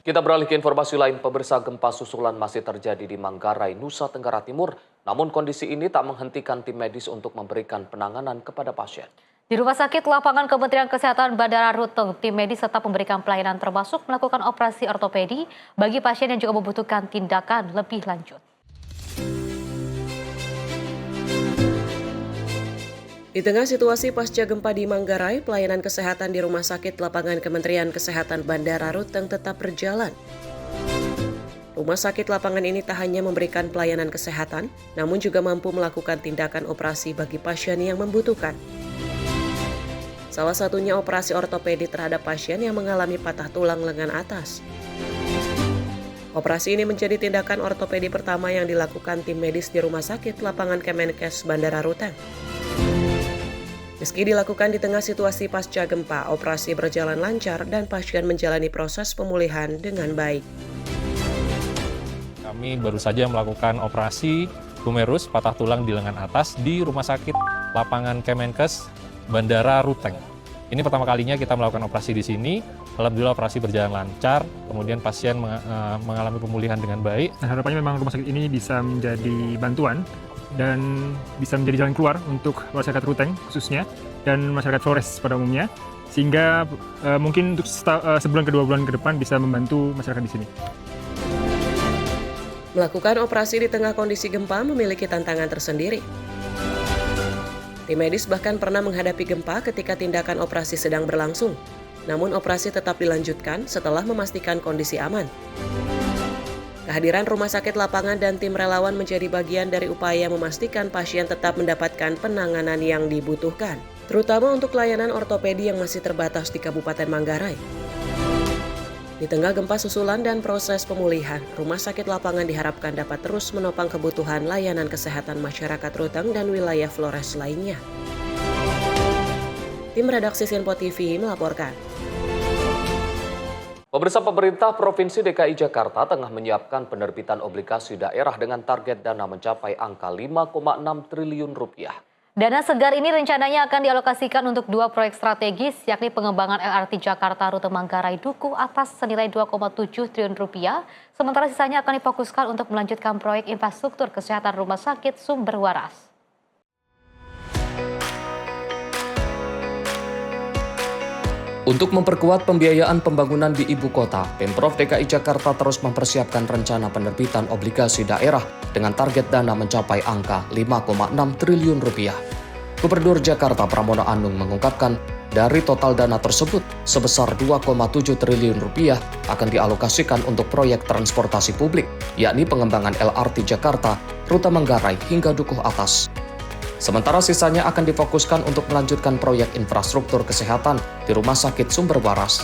Kita beralih ke informasi lain, pemirsa, gempa susulan masih terjadi di Manggarai, Nusa Tenggara Timur. Namun kondisi ini tak menghentikan tim medis untuk memberikan penanganan kepada pasien. Di Rumah Sakit Lapangan Kementerian Kesehatan Bandara Ruteng, tim medis tetap memberikan pelayanan termasuk melakukan operasi ortopedi bagi pasien yang juga membutuhkan tindakan lebih lanjut. Di tengah situasi pasca gempa di Manggarai, pelayanan kesehatan di Rumah Sakit Lapangan Kementerian Kesehatan Bandara Ruteng tetap berjalan. Rumah sakit lapangan ini tak hanya memberikan pelayanan kesehatan, namun juga mampu melakukan tindakan operasi bagi pasien yang membutuhkan. Salah satunya operasi ortopedi terhadap pasien yang mengalami patah tulang lengan atas. Operasi ini menjadi tindakan ortopedi pertama yang dilakukan tim medis di Rumah Sakit Lapangan Kemenkes Bandara Ruteng. Meski dilakukan di tengah situasi pasca gempa, operasi berjalan lancar dan pasien menjalani proses pemulihan dengan baik. Kami baru saja melakukan operasi humerus patah tulang di lengan atas di Rumah Sakit Lapangan Kemenkes Bandara Ruteng. Ini pertama kalinya kita melakukan operasi di sini. Alhamdulillah operasi berjalan lancar, kemudian pasien mengalami pemulihan dengan baik. Nah, harapannya memang rumah sakit ini bisa menjadi bantuan dan bisa menjadi jalan keluar untuk masyarakat Ruteng khususnya dan masyarakat Flores pada umumnya, sehingga mungkin untuk sebulan ke 2 bulan ke depan bisa membantu masyarakat di sini. Melakukan operasi di tengah kondisi gempa memiliki tantangan tersendiri. Tim medis bahkan pernah menghadapi gempa ketika tindakan operasi sedang berlangsung, namun operasi tetap dilanjutkan setelah memastikan kondisi aman. Kehadiran rumah sakit lapangan dan tim relawan menjadi bagian dari upaya memastikan pasien tetap mendapatkan penanganan yang dibutuhkan, terutama untuk layanan ortopedi yang masih terbatas di Kabupaten Manggarai. Di tengah gempa susulan dan proses pemulihan, rumah sakit lapangan diharapkan dapat terus menopang kebutuhan layanan kesehatan masyarakat Ruteng dan wilayah Flores lainnya. Tim redaksi Sinpo TV melaporkan. Pemerintah Provinsi DKI Jakarta tengah menyiapkan penerbitan obligasi daerah dengan target dana mencapai angka 5,6 triliun rupiah. Dana segar ini rencananya akan dialokasikan untuk 2 proyek strategis, yakni pengembangan LRT Jakarta rute Manggarai Duku atas senilai 2,7 triliun rupiah, sementara sisanya akan difokuskan untuk melanjutkan proyek infrastruktur kesehatan rumah sakit sumber waras. Untuk memperkuat pembiayaan pembangunan di ibu kota, Pemprov DKI Jakarta terus mempersiapkan rencana penerbitan obligasi daerah dengan target dana mencapai angka 5,6 triliun rupiah. Gubernur Jakarta Pramono Anung mengungkapkan, dari total dana tersebut, sebesar 2,7 triliun rupiah akan dialokasikan untuk proyek transportasi publik, yakni pengembangan LRT Jakarta, rute Manggarai hingga Dukuh Atas. Sementara sisanya akan difokuskan untuk melanjutkan proyek infrastruktur kesehatan di Rumah Sakit Sumber Waras.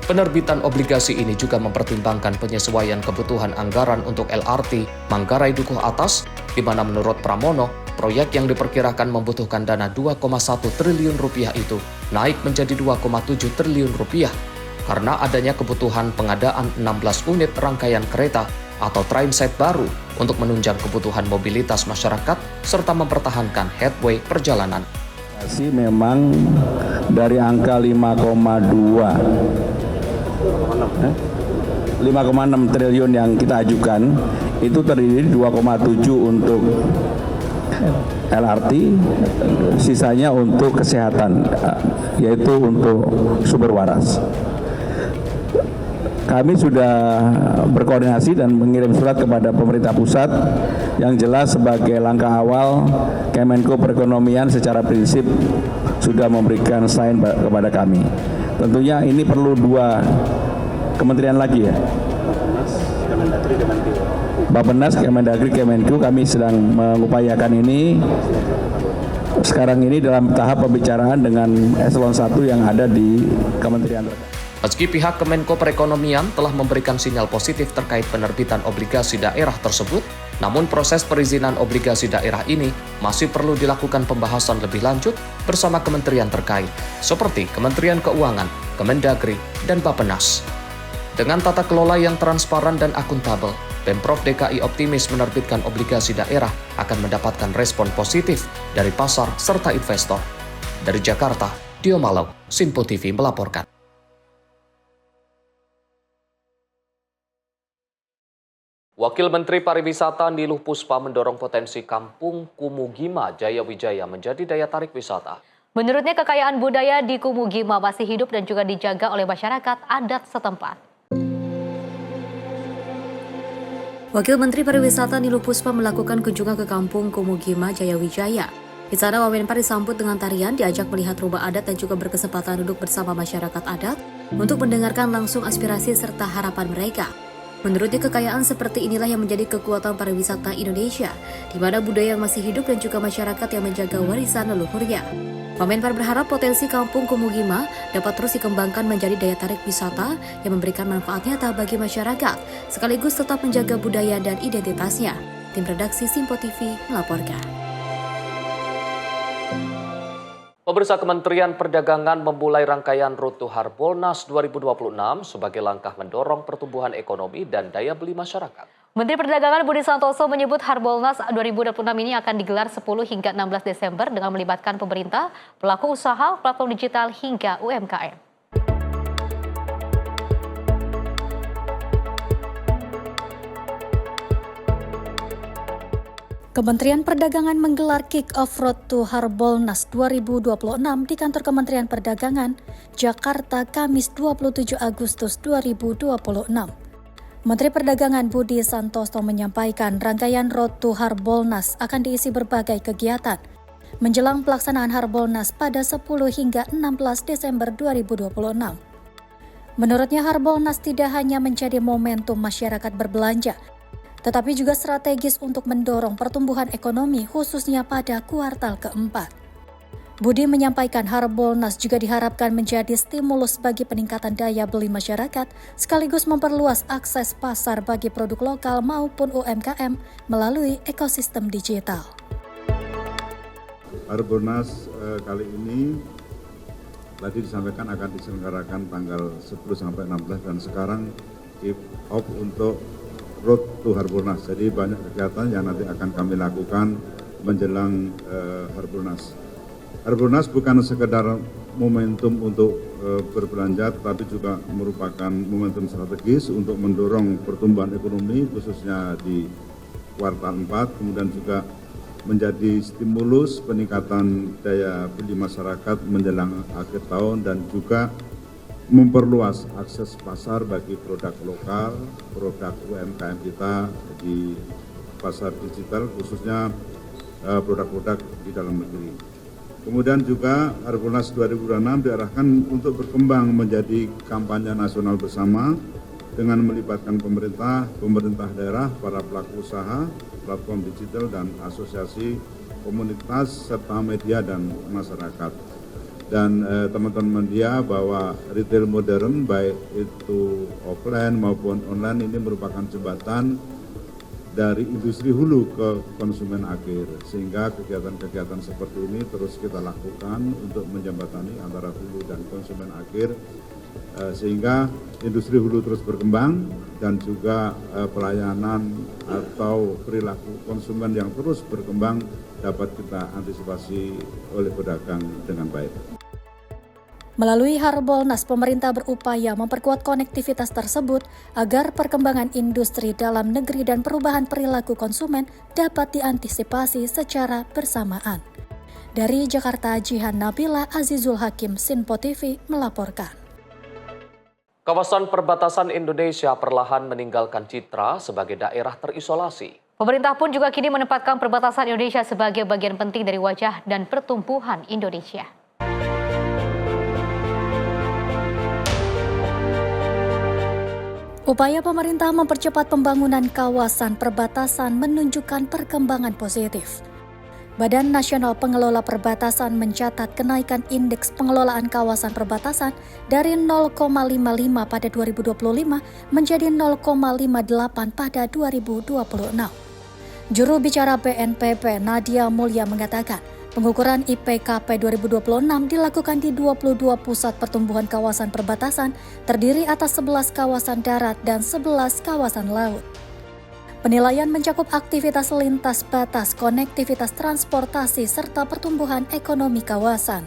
Penerbitan obligasi ini juga mempertimbangkan penyesuaian kebutuhan anggaran untuk LRT Manggarai Dukuh Atas, di mana menurut Pramono, proyek yang diperkirakan membutuhkan dana 2,1 triliun rupiah itu naik menjadi 2,7 triliun rupiah karena adanya kebutuhan pengadaan 16 unit rangkaian kereta atau trainset baru untuk menunjang kebutuhan mobilitas masyarakat serta mempertahankan headway perjalanan. Memang dari angka 5,6 triliun yang kita ajukan itu terdiri 2,7 untuk LRT, sisanya untuk kesehatan, yaitu untuk sumber waras. Kami sudah berkoordinasi dan mengirim surat kepada pemerintah pusat yang jelas sebagai langkah awal Kemenko Perekonomian secara prinsip sudah memberikan sign kepada kami. Tentunya ini perlu 2 kementerian lagi ya. Bappenas, Kemendagri, Kemenku, kami sedang mengupayakan ini. Sekarang ini dalam tahap pembicaraan dengan eselon 1 yang ada di kementerian terkait. Meski pihak Kemenko Perekonomian telah memberikan sinyal positif terkait penerbitan obligasi daerah tersebut, namun proses perizinan obligasi daerah ini masih perlu dilakukan pembahasan lebih lanjut bersama kementerian terkait, seperti Kementerian Keuangan, Kemendagri, dan Bappenas. Dengan tata kelola yang transparan dan akuntabel, Pemprov DKI optimis menerbitkan obligasi daerah akan mendapatkan respon positif dari pasar serta investor. Dari Jakarta, Dio Malau, Sinpo TV melaporkan. Wakil Menteri Pariwisata Niluh Puspa mendorong potensi Kampung Kumugima Jayawijaya menjadi daya tarik wisata. Menurutnya kekayaan budaya di Kumugima masih hidup dan juga dijaga oleh masyarakat adat setempat. Wakil Menteri Pariwisata Niluh Puspa melakukan kunjungan ke Kampung Kumugima Jayawijaya. Di sana Wamenpar disambut dengan tarian, diajak melihat rumah adat dan juga berkesempatan duduk bersama masyarakat adat untuk mendengarkan langsung aspirasi serta harapan mereka. Menurutnya kekayaan seperti inilah yang menjadi kekuatan pariwisata Indonesia, di mana budaya yang masih hidup dan juga masyarakat yang menjaga warisan leluhurnya. Wamenpar berharap potensi Kampung Kumugima dapat terus dikembangkan menjadi daya tarik wisata yang memberikan manfaat nyata bagi masyarakat, sekaligus tetap menjaga budaya dan identitasnya. Tim redaksi Sinpo TV melaporkan. Pemirsa, Kementerian Perdagangan memulai rangkaian Road to Harbolnas 2026 sebagai langkah mendorong pertumbuhan ekonomi dan daya beli masyarakat. Menteri Perdagangan Budi Santoso menyebut Harbolnas 2026 ini akan digelar 10 hingga 16 Desember dengan melibatkan pemerintah, pelaku usaha, platform digital hingga UMKM. Kementerian Perdagangan menggelar Kick-Off Road to Harbolnas 2026 di kantor Kementerian Perdagangan, Jakarta, Kamis 27 Agustus 2026. Menteri Perdagangan Budi Santoso menyampaikan rangkaian Road to Harbolnas akan diisi berbagai kegiatan menjelang pelaksanaan Harbolnas pada 10 hingga 16 Desember 2026. Menurutnya Harbolnas tidak hanya menjadi momentum masyarakat berbelanja, tetapi juga strategis untuk mendorong pertumbuhan ekonomi khususnya pada kuartal keempat. Budi menyampaikan Harbolnas juga diharapkan menjadi stimulus bagi peningkatan daya beli masyarakat sekaligus memperluas akses pasar bagi produk lokal maupun UMKM melalui ekosistem digital. Harbolnas kali ini tadi disampaikan akan diselenggarakan tanggal 10 sampai 16 dan sekarang kick off untuk Road to Harbolnas. Jadi banyak kegiatan yang nanti akan kami lakukan menjelang Harbolnas. Harbolnas bukan sekedar momentum untuk berbelanja, tetapi juga merupakan momentum strategis untuk mendorong pertumbuhan ekonomi khususnya di kuartal 4, kemudian juga menjadi stimulus peningkatan daya beli masyarakat menjelang akhir tahun dan juga memperluas akses pasar bagi produk lokal, produk UMKM kita di pasar digital, khususnya produk-produk di dalam negeri. Kemudian juga Harbolnas 2026 diarahkan untuk berkembang menjadi kampanye nasional bersama dengan melibatkan pemerintah daerah, para pelaku usaha, platform digital dan asosiasi komunitas serta media dan masyarakat. Dan teman-teman media bahwa retail modern baik itu offline maupun online ini merupakan jembatan dari industri hulu ke konsumen akhir, sehingga kegiatan-kegiatan seperti ini terus kita lakukan untuk menjembatani antara hulu dan konsumen akhir, sehingga industri hulu terus berkembang dan juga pelayanan atau perilaku konsumen yang terus berkembang dapat kita antisipasi oleh pedagang dengan baik. Melalui Harbolnas, pemerintah berupaya memperkuat konektivitas tersebut agar perkembangan industri dalam negeri dan perubahan perilaku konsumen dapat diantisipasi secara bersamaan. Dari Jakarta, Jihan Nabila, Azizul Hakim, Sinpo TV melaporkan. Kawasan perbatasan Indonesia perlahan meninggalkan citra sebagai daerah terisolasi. Pemerintah pun juga kini menempatkan perbatasan Indonesia sebagai bagian penting dari wajah dan pertumbuhan Indonesia. Upaya pemerintah mempercepat pembangunan kawasan perbatasan menunjukkan perkembangan positif. Badan Nasional Pengelola Perbatasan mencatat kenaikan indeks pengelolaan kawasan perbatasan dari 0,55 pada 2025 menjadi 0,58 pada 2026. Juru bicara BNPB Nadia Mulya mengatakan, pengukuran IPKP 2026 dilakukan di 22 pusat pertumbuhan kawasan perbatasan, terdiri atas 11 kawasan darat dan 11 kawasan laut. Penilaian mencakup aktivitas lintas batas, konektivitas transportasi, serta pertumbuhan ekonomi kawasan.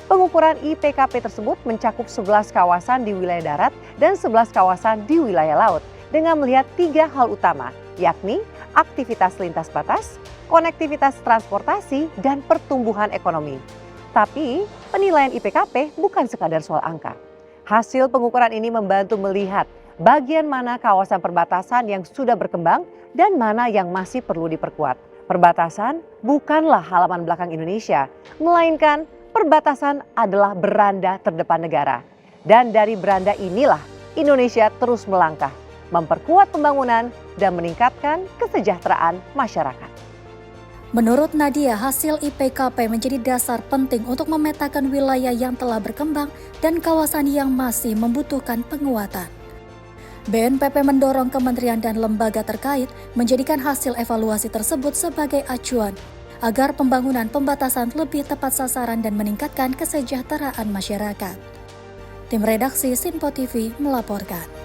Pengukuran IPKP tersebut mencakup 11 kawasan di wilayah darat dan 11 kawasan di wilayah laut, dengan melihat 3 hal utama, yakni aktivitas lintas batas, konektivitas transportasi, dan pertumbuhan ekonomi. Tapi, penilaian IPKP bukan sekadar soal angka. Hasil pengukuran ini membantu melihat bagian mana kawasan perbatasan yang sudah berkembang dan mana yang masih perlu diperkuat. Perbatasan bukanlah halaman belakang Indonesia, melainkan perbatasan adalah beranda terdepan negara. Dan dari beranda inilah Indonesia terus melangkah, memperkuat pembangunan dan meningkatkan kesejahteraan masyarakat. Menurut Nadia, hasil IPKP menjadi dasar penting untuk memetakan wilayah yang telah berkembang dan kawasan yang masih membutuhkan penguatan. BNPB mendorong kementerian dan lembaga terkait menjadikan hasil evaluasi tersebut sebagai acuan agar pembangunan pembatasan lebih tepat sasaran dan meningkatkan kesejahteraan masyarakat. Tim redaksi Sinpo TV melaporkan.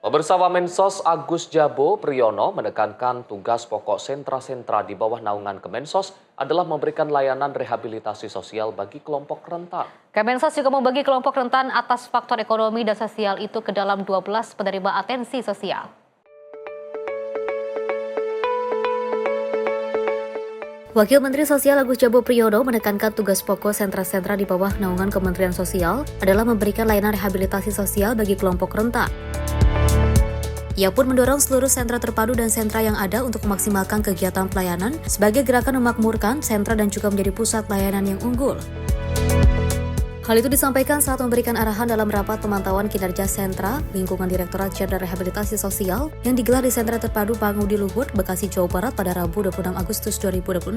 Bersama Mensos Agus Jabo Priyono menekankan tugas pokok sentra-sentra di bawah naungan Kemensos adalah memberikan layanan rehabilitasi sosial bagi kelompok rentan. Kemensos juga membagi kelompok rentan atas faktor ekonomi dan sosial itu ke dalam 12 penerima atensi sosial. Wakil Menteri Sosial Agus Jabo Priyono menekankan tugas pokok sentra-sentra di bawah naungan Kementerian Sosial adalah memberikan layanan rehabilitasi sosial bagi kelompok rentan. Ia pun mendorong seluruh sentra terpadu dan sentra yang ada untuk memaksimalkan kegiatan pelayanan sebagai gerakan memakmurkan sentra dan juga menjadi pusat layanan yang unggul. Hal itu disampaikan saat memberikan arahan dalam rapat pemantauan kinerja sentra lingkungan Direktorat Jenderal Rehabilitasi Sosial yang digelar di Sentra Terpadu Pangudi Luhur, Bekasi, Jawa Barat pada Rabu 26 Agustus 2026.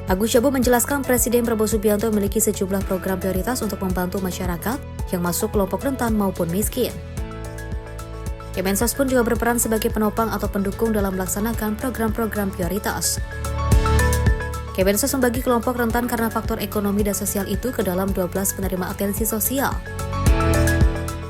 Agus Jabo menjelaskan Presiden Prabowo Subianto memiliki sejumlah program prioritas untuk membantu masyarakat yang masuk kelompok rentan maupun miskin. Kemensos pun juga berperan sebagai penopang atau pendukung dalam melaksanakan program-program prioritas. Kemensos membagi kelompok rentan karena faktor ekonomi dan sosial itu ke dalam 12 penerima atensi sosial.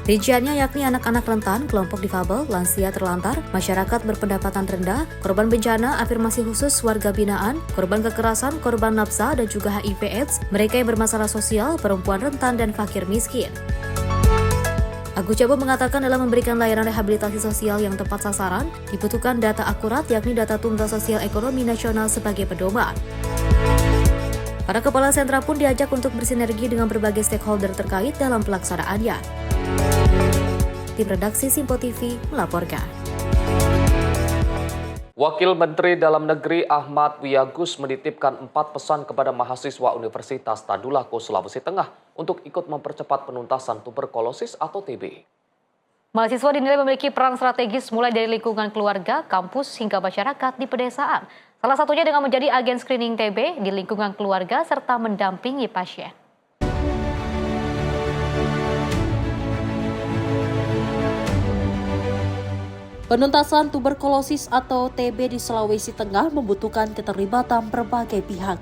Rinciannya yakni anak-anak rentan, kelompok difabel, lansia terlantar, masyarakat berpendapatan rendah, korban bencana, afirmasi khusus warga binaan, korban kekerasan, korban nafsa, dan juga HIV/AIDS, mereka yang bermasalah sosial, perempuan rentan, dan fakir miskin. Agus Jabo mengatakan dalam memberikan layanan rehabilitasi sosial yang tepat sasaran, dibutuhkan data akurat yakni data tunggal sosial ekonomi nasional sebagai pedoman. Para kepala sentra pun diajak untuk bersinergi dengan berbagai stakeholder terkait dalam pelaksanaannya. Tim redaksi Simpo TV melaporkan. Wakil Menteri Dalam Negeri Ahmad Wiyagus menitipkan 4 pesan kepada mahasiswa Universitas Tadulako, Sulawesi Tengah untuk ikut mempercepat penuntasan tuberkulosis atau TB. Mahasiswa dinilai memiliki peran strategis mulai dari lingkungan keluarga, kampus, hingga masyarakat di pedesaan. Salah satunya dengan menjadi agen screening TB di lingkungan keluarga serta mendampingi pasien. Penuntasan tuberkulosis atau TB di Sulawesi Tengah membutuhkan keterlibatan berbagai pihak.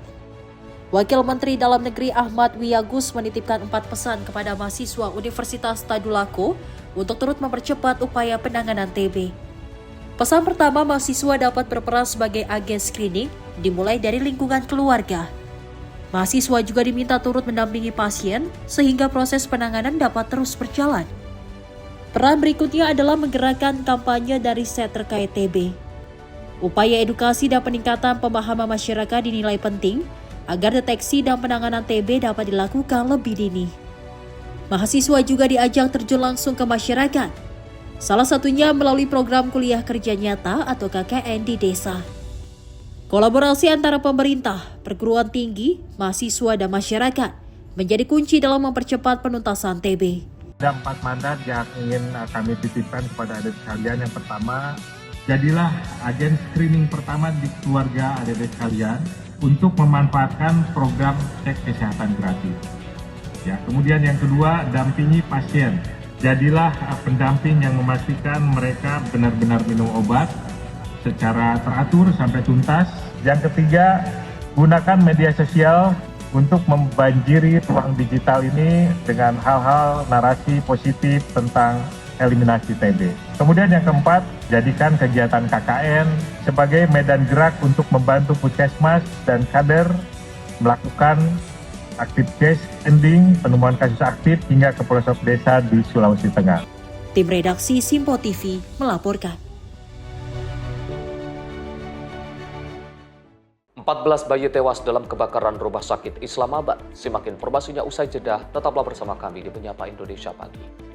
Wakil Menteri Dalam Negeri Ahmad Wiyagus menitipkan 4 pesan kepada mahasiswa Universitas Tadulako untuk turut mempercepat upaya penanganan TB. Pesan pertama, mahasiswa dapat berperan sebagai agen screening dimulai dari lingkungan keluarga. Mahasiswa juga diminta turut mendampingi pasien sehingga proses penanganan dapat terus berjalan. Peran berikutnya adalah menggerakkan kampanye dan riset terkait TB. Upaya edukasi dan peningkatan pemahaman masyarakat dinilai penting agar deteksi dan penanganan TB dapat dilakukan lebih dini. Mahasiswa juga diajak terjun langsung ke masyarakat, salah satunya melalui program kuliah kerja nyata atau KKN di desa. Kolaborasi antara pemerintah, perguruan tinggi, mahasiswa, dan masyarakat menjadi kunci dalam mempercepat penuntasan TB. Ada 4 mandat yang ingin kami titipkan kepada adik sekalian. Yang pertama, jadilah agen screening pertama di keluarga adik sekalian untuk memanfaatkan program cek kesehatan gratis. Ya, kemudian yang kedua, dampingi pasien. Jadilah pendamping yang memastikan mereka benar-benar minum obat secara teratur sampai tuntas. Yang ketiga, gunakan media sosial untuk membanjiri ruang digital ini dengan hal-hal narasi positif tentang eliminasi TB. Kemudian yang keempat, jadikan kegiatan KKN sebagai medan gerak untuk membantu puskesmas dan kader melakukan active case ending, penemuan kasus aktif hingga ke pelosok desa di Sulawesi Tengah. Tim redaksi Simpo TV melaporkan. 14 bayi tewas dalam kebakaran rumah sakit Islamabad. Simak informasinya usai jeda. Tetaplah bersama kami di Menyapa Indonesia Pagi.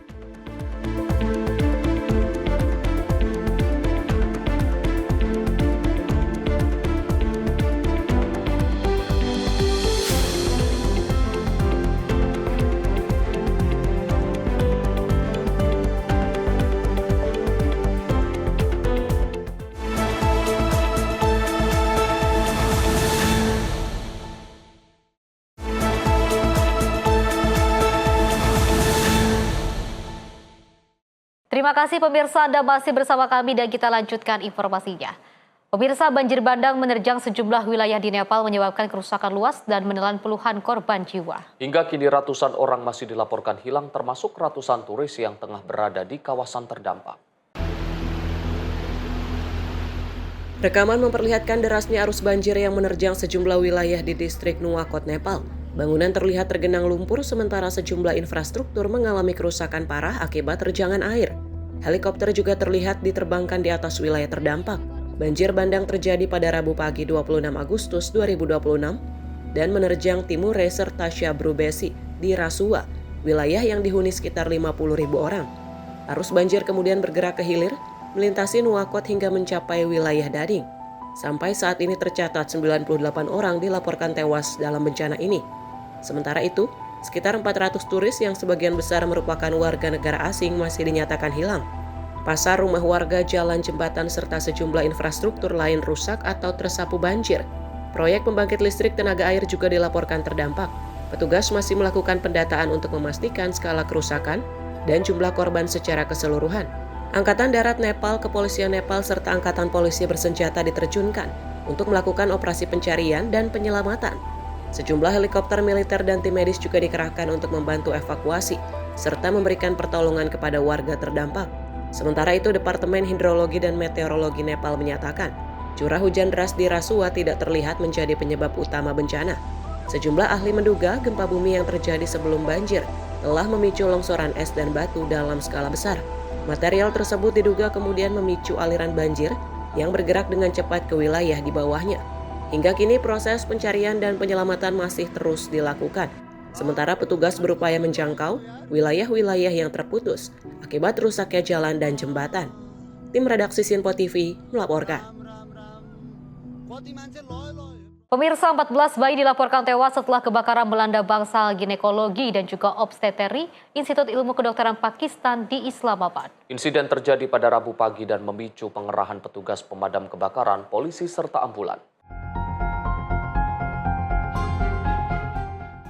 Terima kasih pemirsa, Anda masih bersama kami dan kita lanjutkan informasinya. Pemirsa, banjir bandang menerjang sejumlah wilayah di Nepal menyebabkan kerusakan luas dan menelan puluhan korban jiwa. Hingga kini ratusan orang masih dilaporkan hilang termasuk ratusan turis yang tengah berada di kawasan terdampak. Rekaman memperlihatkan derasnya arus banjir yang menerjang sejumlah wilayah di distrik Nuwakot, Nepal. Bangunan terlihat tergenang lumpur sementara sejumlah infrastruktur mengalami kerusakan parah akibat terjangan air. Helikopter juga terlihat diterbangkan di atas wilayah terdampak. Banjir bandang terjadi pada Rabu pagi 26 Agustus 2026 dan menerjang Timure serta Syabrubesi di Rasua, wilayah yang dihuni sekitar 50.000 orang. Arus banjir kemudian bergerak ke hilir, melintasi Nuwakot hingga mencapai wilayah Dading. Sampai saat ini tercatat 98 orang dilaporkan tewas dalam bencana ini. Sementara itu, sekitar 400 turis yang sebagian besar merupakan warga negara asing masih dinyatakan hilang. Pasar, rumah warga, jalan, jembatan, serta sejumlah infrastruktur lain rusak atau tersapu banjir. Proyek pembangkit listrik tenaga air juga dilaporkan terdampak. Petugas masih melakukan pendataan untuk memastikan skala kerusakan dan jumlah korban secara keseluruhan. Angkatan Darat Nepal, Kepolisian Nepal, serta Angkatan Polisi bersenjata diterjunkan untuk melakukan operasi pencarian dan penyelamatan. Sejumlah helikopter militer dan tim medis juga dikerahkan untuk membantu evakuasi, serta memberikan pertolongan kepada warga terdampak. Sementara itu, Departemen Hidrologi dan Meteorologi Nepal menyatakan, curah hujan deras di Rasuwa tidak terlihat menjadi penyebab utama bencana. Sejumlah ahli menduga gempa bumi yang terjadi sebelum banjir telah memicu longsoran es dan batu dalam skala besar. Material tersebut diduga kemudian memicu aliran banjir yang bergerak dengan cepat ke wilayah di bawahnya. Hingga kini proses pencarian dan penyelamatan masih terus dilakukan. Sementara petugas berupaya menjangkau wilayah-wilayah yang terputus akibat rusaknya jalan dan jembatan. Tim redaksi Sinpo TV melaporkan. Pemirsa, 14 bayi dilaporkan tewas setelah kebakaran melanda bangsal ginekologi dan juga obstetri Institut Ilmu Kedokteran Pakistan di Islamabad. Insiden terjadi pada Rabu pagi dan memicu pengerahan petugas pemadam kebakaran, polisi, serta ambulan.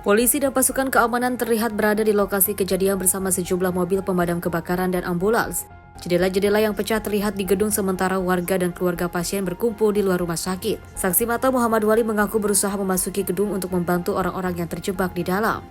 Polisi dan pasukan keamanan terlihat berada di lokasi kejadian bersama sejumlah mobil pemadam kebakaran dan ambulans. Jendela-jendela yang pecah terlihat di gedung, sementara warga dan keluarga pasien berkumpul di luar rumah sakit. Saksi mata Muhammad Wali mengaku berusaha memasuki gedung untuk membantu orang-orang yang terjebak di dalam.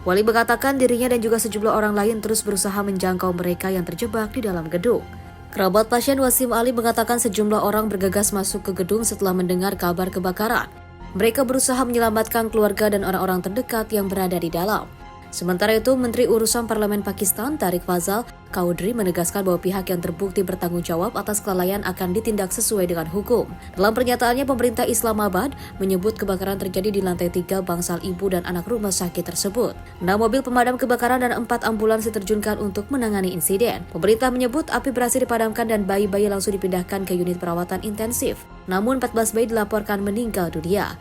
Wali mengatakan dirinya dan juga sejumlah orang lain terus berusaha menjangkau mereka yang terjebak di dalam gedung. Kerabat pasien Wasim Ali mengatakan sejumlah orang bergegas masuk ke gedung setelah mendengar kabar kebakaran. Mereka berusaha menyelamatkan keluarga dan orang-orang terdekat yang berada di dalam. Sementara itu, Menteri Urusan Parlemen Pakistan Tariq Fazal Qaudri menegaskan bahwa pihak yang terbukti bertanggung jawab atas kelalaian akan ditindak sesuai dengan hukum. Dalam pernyataannya, pemerintah Islamabad menyebut kebakaran terjadi di lantai 3 bangsal ibu dan anak rumah sakit tersebut. 6 mobil pemadam kebakaran dan 4 ambulans diterjunkan untuk menangani insiden. Pemerintah menyebut api berhasil dipadamkan dan bayi-bayi langsung dipindahkan ke unit perawatan intensif. Namun 14 bayi dilaporkan meninggal dunia.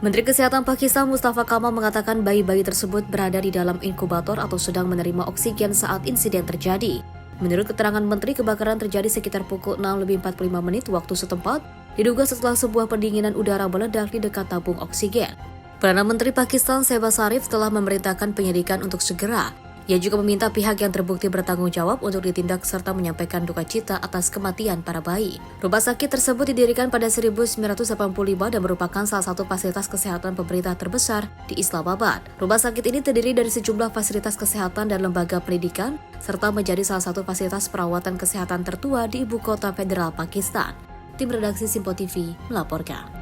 Menteri Kesehatan Pakistan Mustafa Kamal mengatakan bayi-bayi tersebut berada di dalam inkubator atau sedang menerima oksigen saat insiden terjadi. Menurut keterangan Menteri, kebakaran terjadi sekitar pukul 6.45 waktu setempat, diduga setelah sebuah pendinginan udara meledak di dekat tabung oksigen. Perdana Menteri Pakistan Shehbaz Sharif telah memerintahkan penyidikan untuk segera. Ia juga meminta pihak yang terbukti bertanggung jawab untuk ditindak serta menyampaikan duka cita atas kematian para bayi. Rumah sakit tersebut didirikan pada 1985 dan merupakan salah satu fasilitas kesehatan pemerintah terbesar di Islamabad. Rumah sakit ini terdiri dari sejumlah fasilitas kesehatan dan lembaga pendidikan, serta menjadi salah satu fasilitas perawatan kesehatan tertua di ibu kota federal Pakistan. Tim redaksi Sinpo TV melaporkan.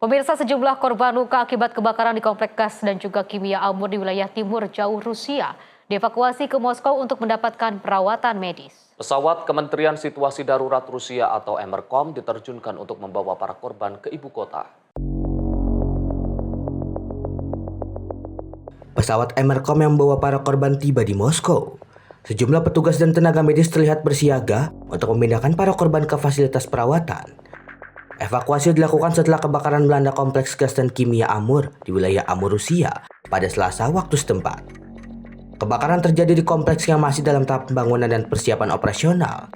Pemirsa, sejumlah korban luka akibat kebakaran di komplek gas dan juga kimia Amur di wilayah timur jauh Rusia dievakuasi ke Moskow untuk mendapatkan perawatan medis. Pesawat Kementerian Situasi Darurat Rusia atau Emerkom diterjunkan untuk membawa para korban ke ibu kota. Pesawat Emerkom yang membawa para korban tiba di Moskow. Sejumlah petugas dan tenaga medis terlihat bersiaga untuk memindahkan para korban ke fasilitas perawatan. Evakuasi dilakukan setelah kebakaran melanda kompleks gas dan kimia Amur di wilayah Amur, Rusia pada Selasa waktu setempat. Kebakaran terjadi di kompleks yang masih dalam tahap pembangunan dan persiapan operasional.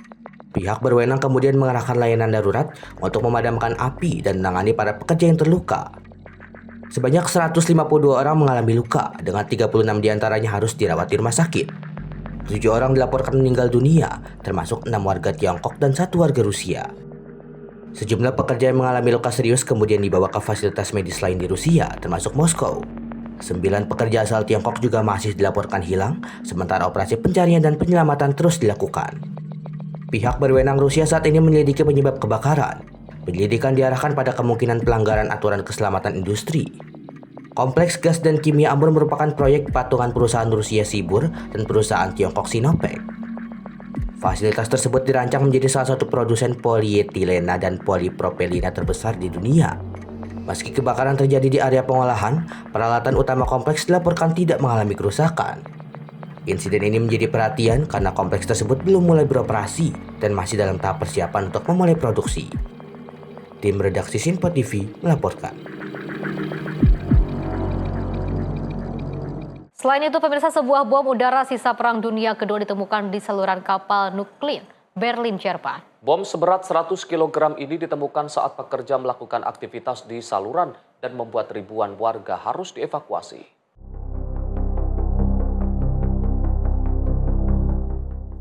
Pihak berwenang kemudian mengerahkan layanan darurat untuk memadamkan api dan menangani para pekerja yang terluka. Sebanyak 152 orang mengalami luka, dengan 36 diantaranya harus dirawat di rumah sakit. 7 orang dilaporkan meninggal dunia, termasuk 6 warga Tiongkok dan 1 warga Rusia. Sejumlah pekerja yang mengalami luka serius kemudian dibawa ke fasilitas medis lain di Rusia, termasuk Moskow. 9 pekerja asal Tiongkok juga masih dilaporkan hilang, sementara operasi pencarian dan penyelamatan terus dilakukan. Pihak berwenang Rusia saat ini menyelidiki penyebab kebakaran. Penyelidikan diarahkan pada kemungkinan pelanggaran aturan keselamatan industri. Kompleks gas dan kimia Amur merupakan proyek patungan perusahaan Rusia Sibur dan perusahaan Tiongkok Sinopec. Fasilitas tersebut dirancang menjadi salah satu produsen polietilena dan polipropelina terbesar di dunia. Meski kebakaran terjadi di area pengolahan, peralatan utama kompleks dilaporkan tidak mengalami kerusakan. Insiden ini menjadi perhatian karena kompleks tersebut belum mulai beroperasi dan masih dalam tahap persiapan untuk memulai produksi. Tim redaksi Sinpo TV melaporkan. Selain itu, pemirsa, sebuah bom udara sisa Perang Dunia Kedua ditemukan di saluran kapal nuklir Berlin, Jerman. Bom seberat 100 kg ini ditemukan saat pekerja melakukan aktivitas di saluran dan membuat ribuan warga harus dievakuasi.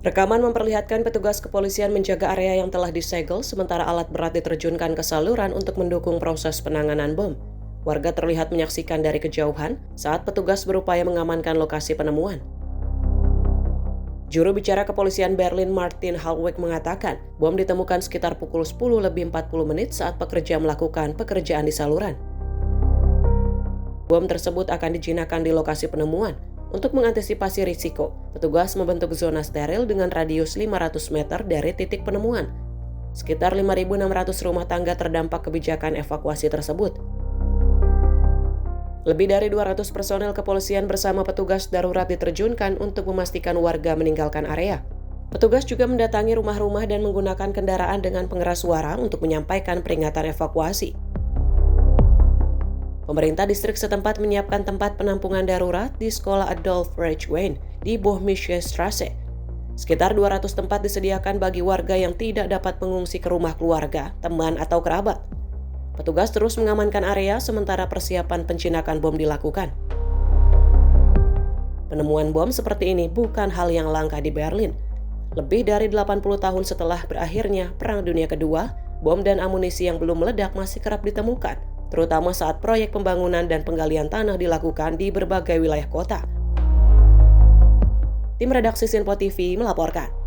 Rekaman memperlihatkan petugas kepolisian menjaga area yang telah disegel sementara alat berat diterjunkan ke saluran untuk mendukung proses penanganan bom. Warga terlihat menyaksikan dari kejauhan saat petugas berupaya mengamankan lokasi penemuan. Juru bicara kepolisian Berlin Martin Halweg mengatakan bom ditemukan sekitar pukul 10 lebih 40 menit saat pekerja melakukan pekerjaan di saluran. Bom tersebut akan dijinakkan di lokasi penemuan. Untuk mengantisipasi risiko, petugas membentuk zona steril dengan radius 500 meter dari titik penemuan. Sekitar 5.600 rumah tangga terdampak kebijakan evakuasi tersebut. Lebih dari 200 personel kepolisian bersama petugas darurat diterjunkan untuk memastikan warga meninggalkan area. Petugas juga mendatangi rumah-rumah dan menggunakan kendaraan dengan pengeras suara untuk menyampaikan peringatan evakuasi. Pemerintah distrik setempat menyiapkan tempat penampungan darurat di Sekolah Adolf Reichwein di Bohmische Straße. Sekitar 200 tempat disediakan bagi warga yang tidak dapat mengungsi ke rumah keluarga, teman, atau kerabat. Petugas terus mengamankan area sementara persiapan penjinakan bom dilakukan. Penemuan bom seperti ini bukan hal yang langka di Berlin. Lebih dari 80 tahun setelah berakhirnya Perang Dunia Kedua, bom dan amunisi yang belum meledak masih kerap ditemukan, terutama saat proyek pembangunan dan penggalian tanah dilakukan di berbagai wilayah kota. Tim redaksi Sinpo TV melaporkan.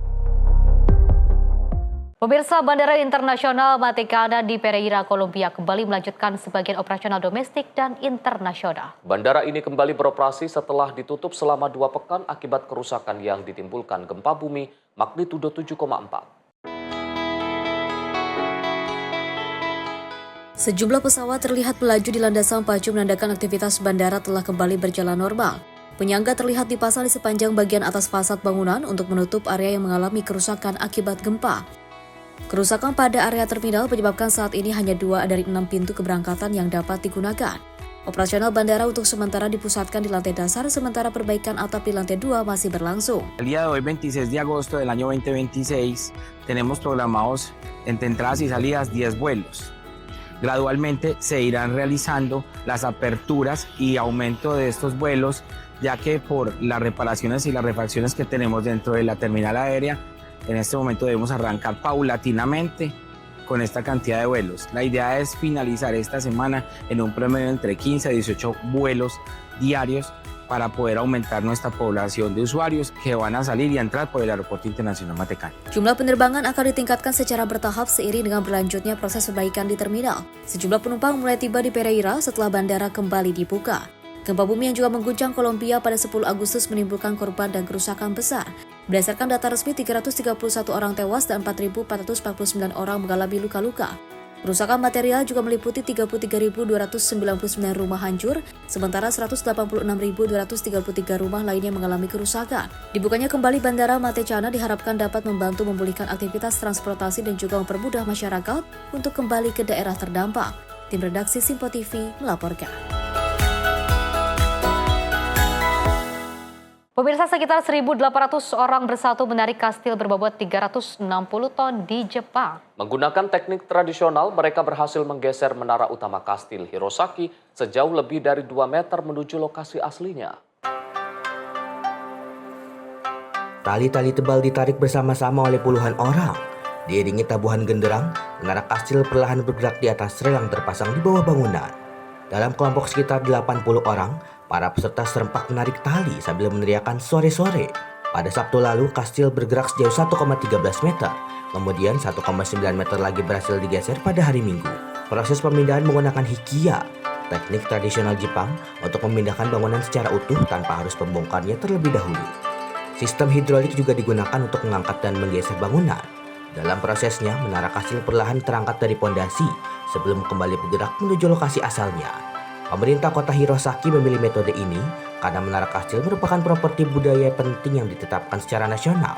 Pemirsa, Bandara Internasional Matekana di Pereira, Kolombia kembali melanjutkan sebagian operasional domestik dan internasional. Bandara ini kembali beroperasi setelah ditutup selama 2 pekan akibat kerusakan yang ditimbulkan gempa bumi magnitudo 7,4. Sejumlah pesawat terlihat melaju di landasan pacu menandakan aktivitas bandara telah kembali berjalan normal. Penyangga terlihat dipasang di sepanjang bagian atas fasad bangunan untuk menutup area yang mengalami kerusakan akibat gempa. Kerusakan pada area terminal menyebabkan saat ini hanya 2 dari 6 pintu keberangkatan yang dapat digunakan. Operasional bandara untuk sementara dipusatkan di lantai dasar, sementara perbaikan atap di lantai 2 masih berlangsung. El día de hoy, 26 de agosto del año 2026, tenemos programados entre entradas y salidas 10 vuelos. Gradualmente se irán realizando las aperturas y aumento de estos vuelos, ya que por las reparaciones y las refacciones que tenemos dentro de la terminal aérea, en este momento debemos arrancar paulatinamente con esta cantidad de vuelos. La idea es finalizar esta semana en un promedio entre 15 a 18 vuelos diarios para poder aumentar nuestra población de usuarios que van a salir y a entrar por el Aeropuerto Internacional Matekana. Jumlah penerbangan akan ditingkatkan secara bertahap seiring dengan berlanjutnya proses perbaikan di terminal. Sejumlah penumpang mulai tiba di Pereira setelah bandara kembali dibuka. Gempa bumi yang juga mengguncang Kolombia pada 10 Agustus menimbulkan korban dan kerusakan besar. Berdasarkan data resmi, 331 orang tewas dan 4.449 orang mengalami luka-luka. Kerusakan material juga meliputi 33.299 rumah hancur, sementara 186.233 rumah lainnya mengalami kerusakan. Dibukanya kembali Bandara Matekana diharapkan dapat membantu memulihkan aktivitas transportasi dan juga mempermudah masyarakat untuk kembali ke daerah terdampak. Tim redaksi Sinpo TV melaporkan. Pemirsa, sekitar 1.800 orang bersatu menarik kastil berbobot 360 ton di Jepang. Menggunakan teknik tradisional, mereka berhasil menggeser menara utama kastil Hirosaki sejauh lebih dari 2 meter menuju lokasi aslinya. Tali-tali tebal ditarik bersama-sama oleh puluhan orang. Diiringi tabuhan genderang, menara kastil perlahan bergerak di atas rel yang terpasang di bawah bangunan. Dalam kelompok sekitar 80 orang, para peserta serempak menarik tali sambil meneriakan sore-sore. Pada Sabtu lalu, kastil bergerak sejauh 1,13 meter. Kemudian 1,9 meter lagi berhasil digeser pada hari Minggu. Proses pemindahan menggunakan hikiya, teknik tradisional Jepang untuk memindahkan bangunan secara utuh tanpa harus membongkarnya terlebih dahulu. Sistem hidrolik juga digunakan untuk mengangkat dan menggeser bangunan. Dalam prosesnya, menara kastil perlahan terangkat dari pondasi sebelum kembali bergerak menuju lokasi asalnya. Pemerintah kota Hirosaki memilih metode ini karena menara kastil merupakan properti budaya penting yang ditetapkan secara nasional.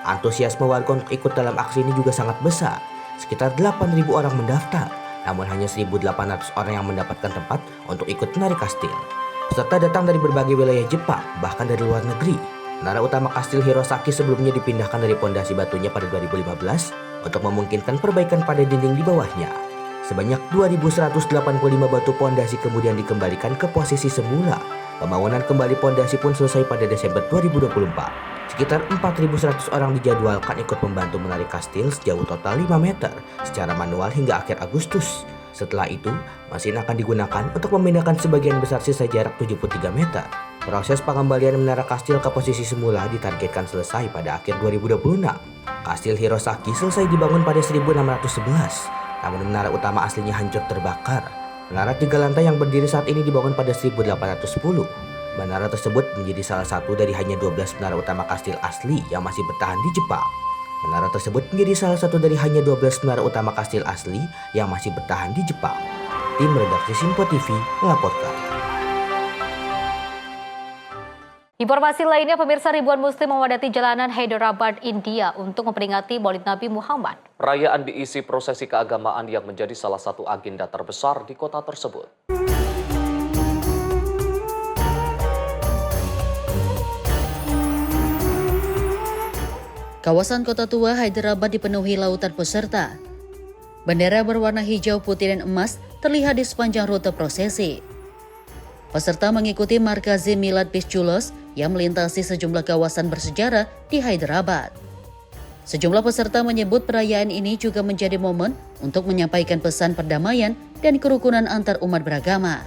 Antusiasme warga untuk ikut dalam aksi ini juga sangat besar. Sekitar 8.000 orang mendaftar, namun hanya 1.800 orang yang mendapatkan tempat untuk ikut menari kastil. Peserta datang dari berbagai wilayah Jepang, bahkan dari luar negeri. Menara utama Kastil Hirosaki sebelumnya dipindahkan dari pondasi batunya pada 2015 untuk memungkinkan perbaikan pada dinding di bawahnya. Sebanyak 2.185 batu pondasi kemudian dikembalikan ke posisi semula. Pembangunan kembali pondasi pun selesai pada Desember 2024. Sekitar 4.100 orang dijadwalkan ikut membantu menarik kastil sejauh total 5 meter secara manual hingga akhir Agustus. Setelah itu, mesin akan digunakan untuk memindahkan sebagian besar sisa jarak 73 meter. Proses pengembalian menara kastil ke posisi semula ditargetkan selesai pada akhir 2026. Kastil Hirosaki selesai dibangun pada 1611, namun menara utama aslinya hancur terbakar. Menara 3 lantai yang berdiri saat ini dibangun pada 1810. Menara tersebut menjadi salah satu dari hanya 12 menara utama kastil asli yang masih bertahan di Jepang. Menara tersebut menjadi salah satu dari hanya 12 menara utama kastil asli yang masih bertahan di Jepang. Tim redaksi Sinpo TV melaporkan. Informasi lainnya, pemirsa, ribuan muslim memadati jalanan Hyderabad, India untuk memperingati Maulid Nabi Muhammad. Perayaan diisi prosesi keagamaan yang menjadi salah satu agenda terbesar di kota tersebut. Kawasan kota tua Hyderabad dipenuhi lautan peserta. Bendera berwarna hijau, putih, dan emas terlihat di sepanjang rute prosesi. Peserta mengikuti Markazi Milad Bisjulos yang melintasi sejumlah kawasan bersejarah di Hyderabad. Sejumlah peserta menyebut perayaan ini juga menjadi momen untuk menyampaikan pesan perdamaian dan kerukunan antar umat beragama.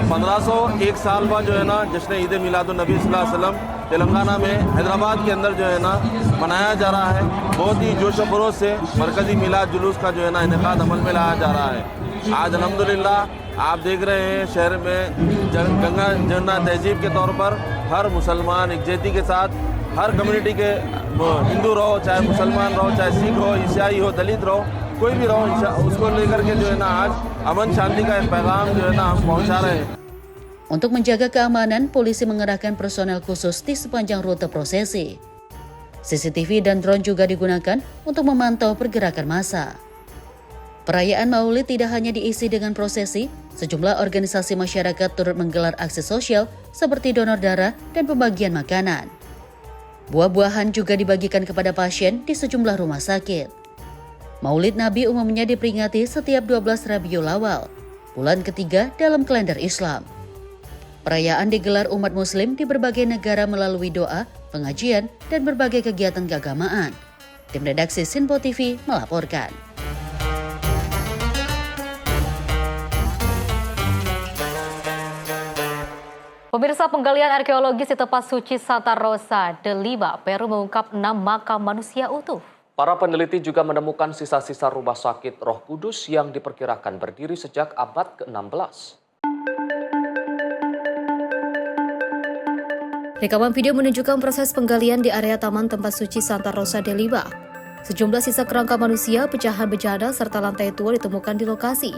1501 साल बाद जो है ना जश्न ईद मिलादुन नबी सल्लल्लाहु अलैहि वसल्लम तेलंगाना में हैदराबाद के अंदर जो है ना मनाया जा रहा है। बहुत ही जोश व खरोश से मरकजी मिलाद जुलूस का जो है ना इनेकाद अमल में लाया जा रहा है। आज अल्हम्दुलिल्लाह आप देख रहे हैं शहर में गंगा जमुना तहजीब के तौर पर हर मुसलमान एकजुटती के साथ हर कम्युनिटी के हिंदू रहो, चाहे मुसलमान रहो, चाहे सिख हो, ईसाई हो, दलित रहो, कोई भी रहो, उसको लेकर के जो है ना आज अमन शांति का एक पैगाम जो है ना हम पहुंचा रहे हैं। Untuk menjaga keamanan, polisi mengerahkan personel khusus di sepanjang rute prosesi. CCTV dan drone juga digunakan untuk memantau pergerakan massa. Perayaan Maulid tidak hanya diisi dengan prosesi, sejumlah organisasi masyarakat turut menggelar aksi sosial seperti donor darah dan pembagian makanan. Buah-buahan juga dibagikan kepada pasien di sejumlah rumah sakit. Maulid Nabi umumnya diperingati setiap 12 Rabiul Awal, bulan ketiga dalam kalender Islam. Perayaan digelar umat muslim di berbagai negara melalui doa, pengajian, dan berbagai kegiatan keagamaan. Tim redaksi Sinpo TV melaporkan. Pemirsa, penggalian arkeologis di tempat suci Santa Rosa de Lima, Peru mengungkap 6 makam manusia utuh. Para peneliti juga menemukan sisa-sisa rumah sakit Roh Kudus yang diperkirakan berdiri sejak abad ke-16. Rekaman video menunjukkan proses penggalian di area taman tempat suci Santa Rosa de Lima. Sejumlah sisa kerangka manusia, pecahan bejana, serta lantai tua ditemukan di lokasi.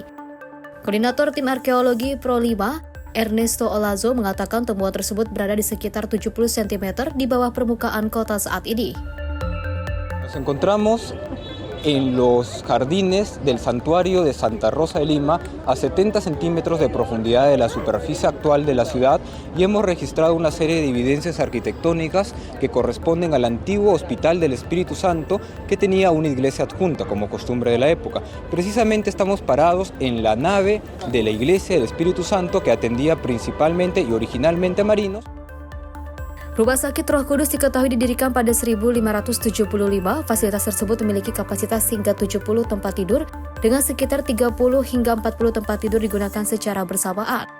Koordinator tim arkeologi Pro 5, Ernesto Olazo, mengatakan temuan tersebut berada di sekitar 70 cm di bawah permukaan kota saat ini. Nos encontramos en los jardines del santuario de Santa Rosa de Lima a 70 centímetros de profundidad de la superficie actual de la ciudad y hemos registrado una serie de evidencias arquitectónicas que corresponden al antiguo Hospital del Espíritu Santo que tenía una iglesia adjunta como costumbre de la época. Precisamente estamos parados en la nave de la iglesia del Espíritu Santo que atendía principalmente y originalmente a marinos. Rumah sakit Roh Kudus diketahui didirikan pada 1575. Fasilitas tersebut memiliki kapasitas hingga 70 tempat tidur dengan sekitar 30 hingga 40 tempat tidur digunakan secara bersamaan.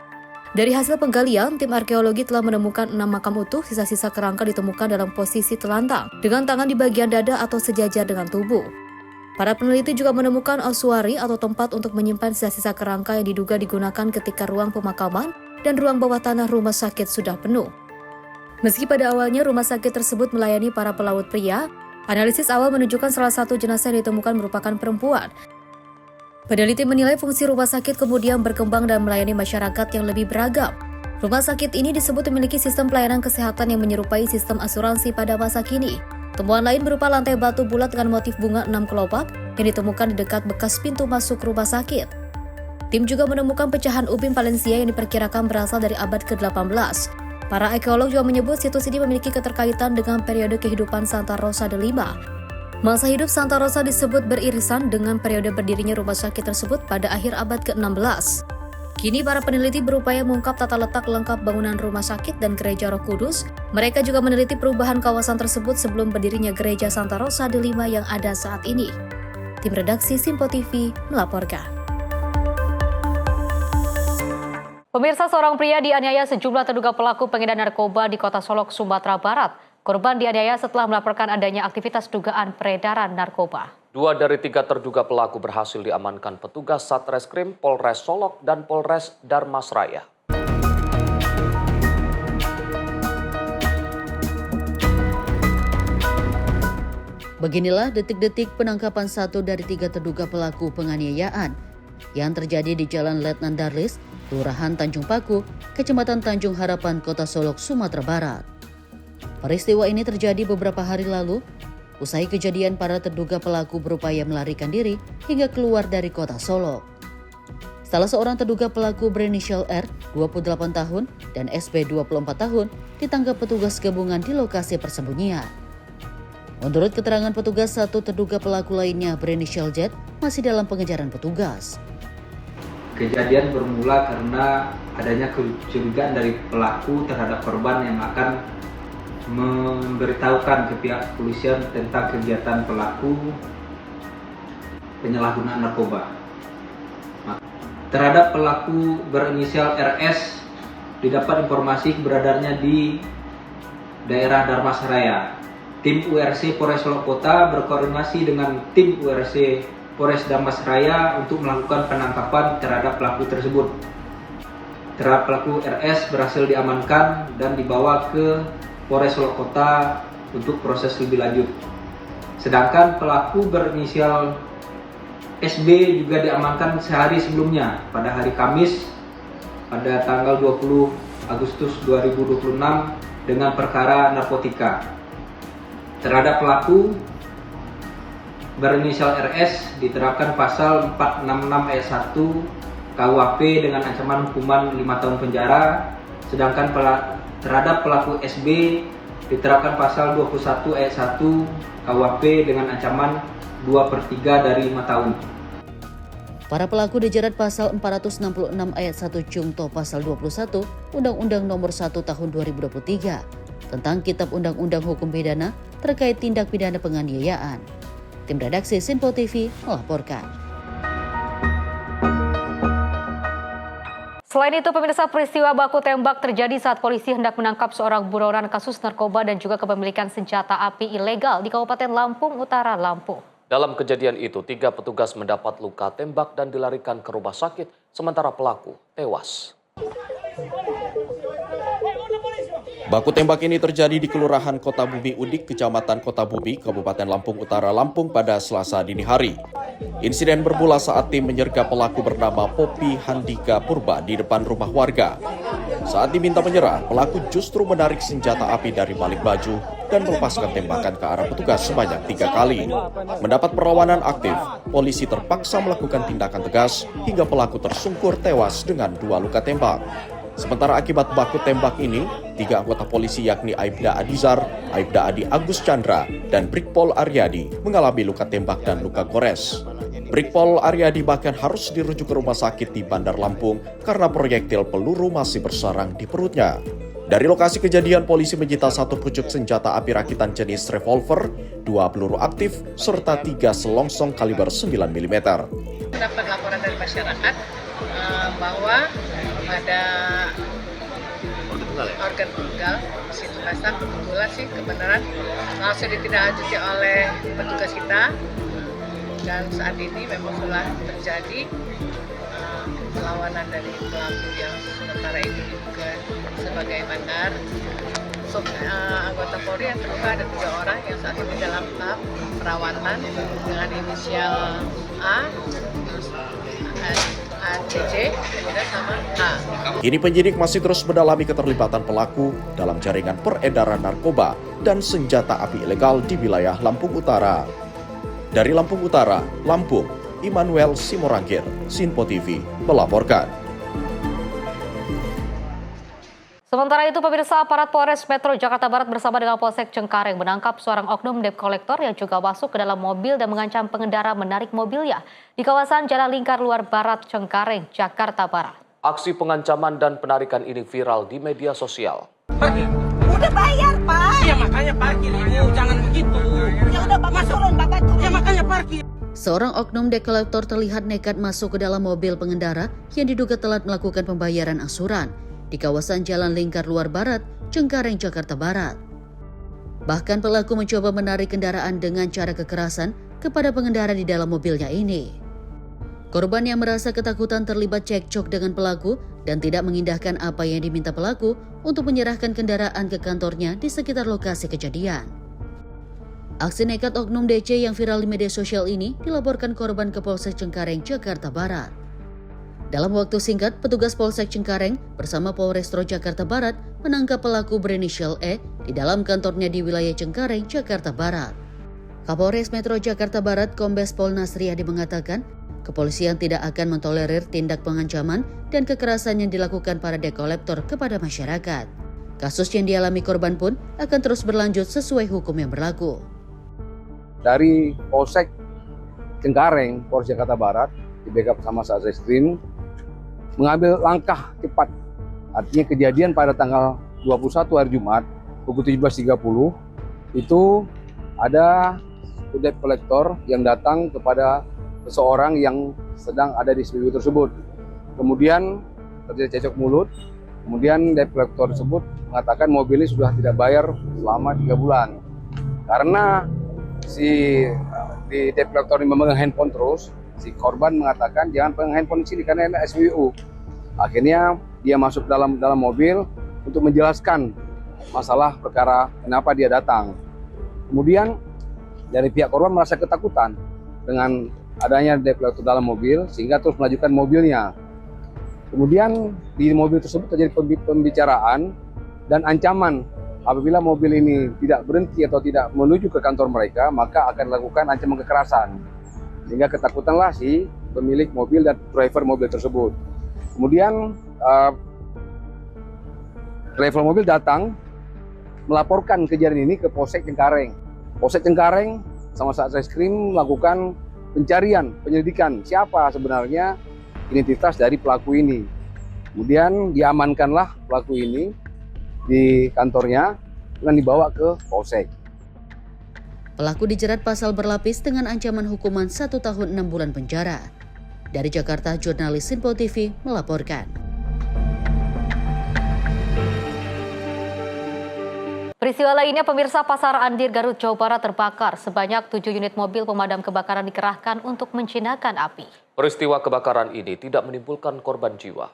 Dari hasil penggalian, tim arkeologi telah menemukan 6 makam utuh. Sisa-sisa kerangka ditemukan dalam posisi telantang dengan tangan di bagian dada atau sejajar dengan tubuh. Para peneliti juga menemukan ossuary atau tempat untuk menyimpan sisa-sisa kerangka yang diduga digunakan ketika ruang pemakaman dan ruang bawah tanah rumah sakit sudah penuh. Meski pada awalnya rumah sakit tersebut melayani para pelaut pria, analisis awal menunjukkan salah satu jenazah yang ditemukan merupakan perempuan. Peneliti menilai fungsi rumah sakit kemudian berkembang dan melayani masyarakat yang lebih beragam. Rumah sakit ini disebut memiliki sistem pelayanan kesehatan yang menyerupai sistem asuransi pada masa kini. Temuan lain berupa lantai batu bulat dengan motif bunga 6 kelopak yang ditemukan di dekat bekas pintu masuk rumah sakit. Tim juga menemukan pecahan ubin Valencia yang diperkirakan berasal dari abad ke-18. Para arkeolog juga menyebut situs ini memiliki keterkaitan dengan periode kehidupan Santa Rosa de Lima. Masa hidup Santa Rosa disebut beririsan dengan periode berdirinya rumah sakit tersebut pada akhir abad ke-16. Kini para peneliti berupaya mengungkap tata letak lengkap bangunan rumah sakit dan gereja Roh Kudus. Mereka juga meneliti perubahan kawasan tersebut sebelum berdirinya gereja Santa Rosa de Lima yang ada saat ini. Tim redaksi Simpo TV melaporkan. Pemirsa, seorang pria dianiaya sejumlah terduga pelaku pengedar narkoba di Kota Solok, Sumatera Barat. Korban dianiaya setelah melaporkan adanya aktivitas dugaan peredaran narkoba. 2 dari 3 terduga pelaku berhasil diamankan petugas Satreskrim Polres Solok dan Polres Darmasraya. Beginilah detik-detik penangkapan 1 dari 3 terduga pelaku penganiayaan yang terjadi di Jalan Letnan Darlis, Kelurahan Tanjung Paku, Kecamatan Tanjung Harapan, Kota Solok, Sumatera Barat. Peristiwa ini terjadi beberapa hari lalu. Usai kejadian, para terduga pelaku berupaya melarikan diri hingga keluar dari Kota Solok. Salah seorang terduga pelaku berinisial R, 28 tahun, dan SB 24 tahun ditangkap petugas gabungan di lokasi persembunyian. Menurut keterangan petugas, 1 terduga pelaku lainnya berinisial Z masih dalam pengejaran petugas. Kejadian bermula karena adanya kecurigaan dari pelaku terhadap korban yang akan memberitahukan ke pihak kepolisian tentang kegiatan pelaku penyalahgunaan narkoba. Terhadap pelaku berinisial RS didapat informasi keberadaannya di daerah Darmasraya. Tim URC Polres Solok Kota berkoordinasi dengan tim URC Polres Darmasraya untuk melakukan penangkapan terhadap pelaku tersebut. Terhadap pelaku RS berhasil diamankan dan dibawa ke Polres Solok Kota untuk proses lebih lanjut. Sedangkan pelaku berinisial SB juga diamankan sehari sebelumnya pada hari Kamis pada tanggal 20 Agustus 2026 dengan perkara narkotika. Terhadap pelaku berinisial RS diterapkan pasal 466 ayat 1 KUHP dengan ancaman hukuman 5 tahun penjara, sedangkan terhadap pelaku SB diterapkan pasal 21 ayat 1 KUHP dengan ancaman 2/3 dari 5 tahun. Para pelaku dijerat pasal 466 ayat 1 Jungto pasal 21 Undang-Undang Nomor 1 Tahun 2023 tentang Kitab Undang-Undang Hukum Pidana terkait tindak pidana penganiayaan. Tim redaksi Simpo TV melaporkan. Selain itu, pemirsa, peristiwa baku tembak terjadi saat polisi hendak menangkap seorang buronan kasus narkoba dan juga kepemilikan senjata api ilegal di Kabupaten Lampung Utara, Lampung. Dalam kejadian itu, 3 petugas mendapat luka tembak dan dilarikan ke rumah sakit, sementara pelaku tewas. Baku tembak ini terjadi di Kelurahan Kota Bumi Udik, Kecamatan Kota Bumi, Kabupaten Lampung Utara, Lampung pada Selasa dini hari. Insiden bermula saat tim menyergap pelaku bernama Poppy Handika Purba di depan rumah warga. Saat diminta menyerah, pelaku justru menarik senjata api dari balik baju dan melepaskan tembakan ke arah petugas sebanyak 3 kali. Mendapat perlawanan aktif, polisi terpaksa melakukan tindakan tegas hingga pelaku tersungkur tewas dengan 2 luka tembak. Sementara akibat baku tembak ini, 3 anggota polisi yakni Aibda Adizar, Aibda Adi Agus Chandra, dan Brigpol Aryadi mengalami luka tembak dan luka gores. Brigpol Aryadi bahkan harus dirujuk ke rumah sakit di Bandar Lampung karena proyektil peluru masih bersarang di perutnya. Dari lokasi kejadian, polisi menyita 1 pucuk senjata api rakitan jenis revolver, 2 peluru aktif, serta 3 selongsong kaliber 9 mm. Dapat laporan dari masyarakat bahwa ada organ tunggal di situ pasang. Kebetulan sih kebenaran langsung ditindaklanjuti oleh petugas kita, dan saat ini memang telah terjadi perlawanan dari pelaku yang sementara ini juga sebagai bandar. Anggota Polri yang terluka ada 3 orang yang saat ini dalam tahap perawatan dengan inisial A, ACC, kemudian sama A. Kini penyidik masih terus mendalami keterlibatan pelaku dalam jaringan peredaran narkoba dan senjata api ilegal di wilayah Lampung Utara. Dari Lampung Utara, Lampung, Immanuel Simorangkir, Sinpo TV, melaporkan. Sementara itu, pemirsa, aparat Polres Metro Jakarta Barat bersama dengan Polsek Cengkareng menangkap seorang oknum debt collector yang juga masuk ke dalam mobil dan mengancam pengendara menarik mobilnya di kawasan Jalan Lingkar Luar Barat, Cengkareng, Jakarta Barat. Aksi pengancaman dan penarikan ini viral di media sosial. Udah bayar, Pak. Ya makanya parkir, Ibu. Jangan begitu. Ya udah, Bapak turun, Bapak turun. Ya makanya parkir. Seorang oknum debt collector terlihat nekat masuk ke dalam mobil pengendara yang diduga telat melakukan pembayaran angsuran di kawasan Jalan Lingkar Luar Barat, Cengkareng, Jakarta Barat. Bahkan pelaku mencoba menarik kendaraan dengan cara kekerasan kepada pengendara di dalam mobilnya ini. Korban yang merasa ketakutan terlibat cekcok dengan pelaku dan tidak mengindahkan apa yang diminta pelaku untuk menyerahkan kendaraan ke kantornya di sekitar lokasi kejadian. Aksi nekat oknum DC yang viral di media sosial ini dilaporkan korban ke Polsek Cengkareng, Jakarta Barat. Dalam waktu singkat, petugas Polsek Cengkareng bersama Polrestro Jakarta Barat menangkap pelaku berinisial E di dalam kantornya di wilayah Cengkareng, Jakarta Barat. Kapolres Metro Jakarta Barat Kombes Pol Nasriyadi mengatakan, kepolisian tidak akan mentolerir tindak pengancaman dan kekerasan yang dilakukan para debt collector kepada masyarakat. Kasus yang dialami korban pun akan terus berlanjut sesuai hukum yang berlaku. Dari Polsek Cengkareng, Polres Jakarta Barat, di backup sama Satreskrim, mengambil langkah cepat. Artinya kejadian pada tanggal 21 hari Jumat, pukul 17.30, itu ada debt collector yang datang kepada seseorang yang sedang ada di SPBU tersebut. Kemudian terjadi cekcok mulut, kemudian debt collector tersebut mengatakan mobilnya sudah tidak bayar selama 3 bulan. Karena si debt collector ini memegang handphone terus, si korban mengatakan jangan pegang handphone di sini karena ini SPBU. Akhirnya dia masuk dalam mobil untuk menjelaskan masalah perkara kenapa dia datang. Kemudian dari pihak korban merasa ketakutan dengan adanya debt collector dalam mobil sehingga terus melanjutkan mobilnya. Kemudian di mobil tersebut terjadi pembicaraan dan ancaman apabila mobil ini tidak berhenti atau tidak menuju ke kantor mereka maka akan dilakukan ancaman kekerasan. Sehingga ketakutanlah si pemilik mobil dan driver mobil tersebut. Kemudian driver mobil datang melaporkan kejadian ini ke Polsek Cengkareng. Polsek Cengkareng sama Satreskrim melakukan penyelidikan siapa sebenarnya identitas dari pelaku ini. Kemudian diamankanlah pelaku ini di kantornya dan dibawa ke Polsek. Pelaku dijerat pasal berlapis dengan ancaman hukuman 1 tahun 6 bulan penjara. Dari Jakarta, jurnalis Sinpo TV melaporkan. Peristiwa lainnya, pemirsa, Pasar Andir Garut, Jawa Barat terbakar. Sebanyak 7 unit mobil pemadam kebakaran dikerahkan untuk menjinakkan api. Peristiwa kebakaran ini tidak menimbulkan korban jiwa.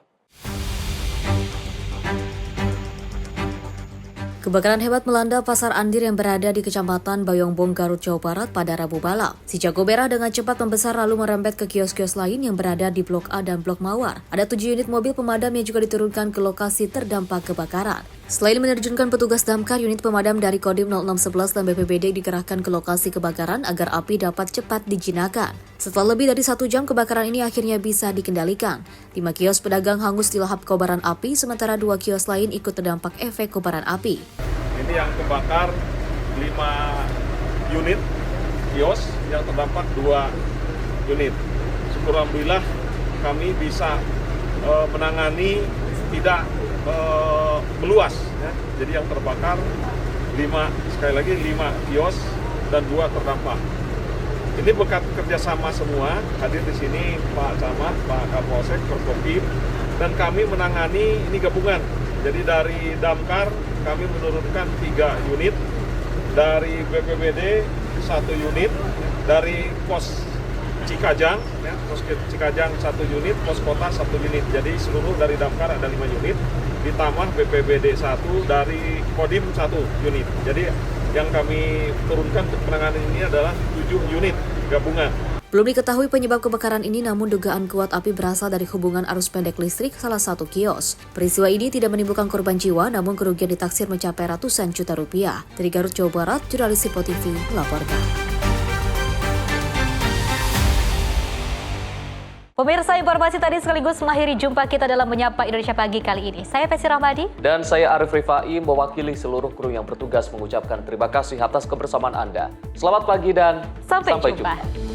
Kebakaran hebat melanda Pasar Andir yang berada di Kecamatan Bayongbong, Garut, Jawa Barat pada Rabu malam. Si jago merah dengan cepat membesar lalu merembet ke kios-kios lain yang berada di Blok A dan Blok Mawar. Ada 7 unit mobil pemadam yang juga diturunkan ke lokasi terdampak kebakaran. Selain menerjunkan petugas damkar, unit pemadam dari Kodim 0611 dan BPBD dikerahkan ke lokasi kebakaran agar api dapat cepat dijinakkan. Setelah lebih dari 1 jam, kebakaran ini akhirnya bisa dikendalikan. 5 kios pedagang hangus dilahap kobaran api, sementara 2 kios lain ikut terdampak efek kobaran api. Ini yang kebakar 5 unit kios, yang terdampak 2 unit. Syukur alhamdulillah kami bisa menangani tidak meluas ya. Jadi yang terbakar 5 kios dan 2 terdampak. Ini berkat kerjasama semua, hadir di sini Pak Camat, Pak Kapolsek, Forkopim, dan kami menangani ini gabungan. Jadi dari damkar kami menurunkan 3 unit, dari BPBD 1 unit, dari pos Cikajang, ya, pos Cikajang 1 unit, pos kota 1 unit. Jadi seluruh dari damkar ada 5 unit, ditambah BPBD 1, dari Kodim 1 unit. Jadi yang kami turunkan untuk penanganan ini adalah 7 unit gabungan. Belum diketahui penyebab kebakaran ini, namun dugaan kuat api berasal dari hubungan arus pendek listrik salah satu kios. Peristiwa ini tidak menimbulkan korban jiwa, namun kerugian ditaksir mencapai ratusan juta rupiah. Dari Garut, Jawa Barat, jurnalis Sinpo TV melaporkan. Pemirsa, informasi tadi sekaligus mengakhiri jumpa kita dalam Menyapa Indonesia Pagi kali ini. Saya Fesi Rahmadi. Dan saya Arif Rifai mewakili seluruh kru yang bertugas mengucapkan terima kasih atas kebersamaan Anda. Selamat pagi dan sampai jumpa.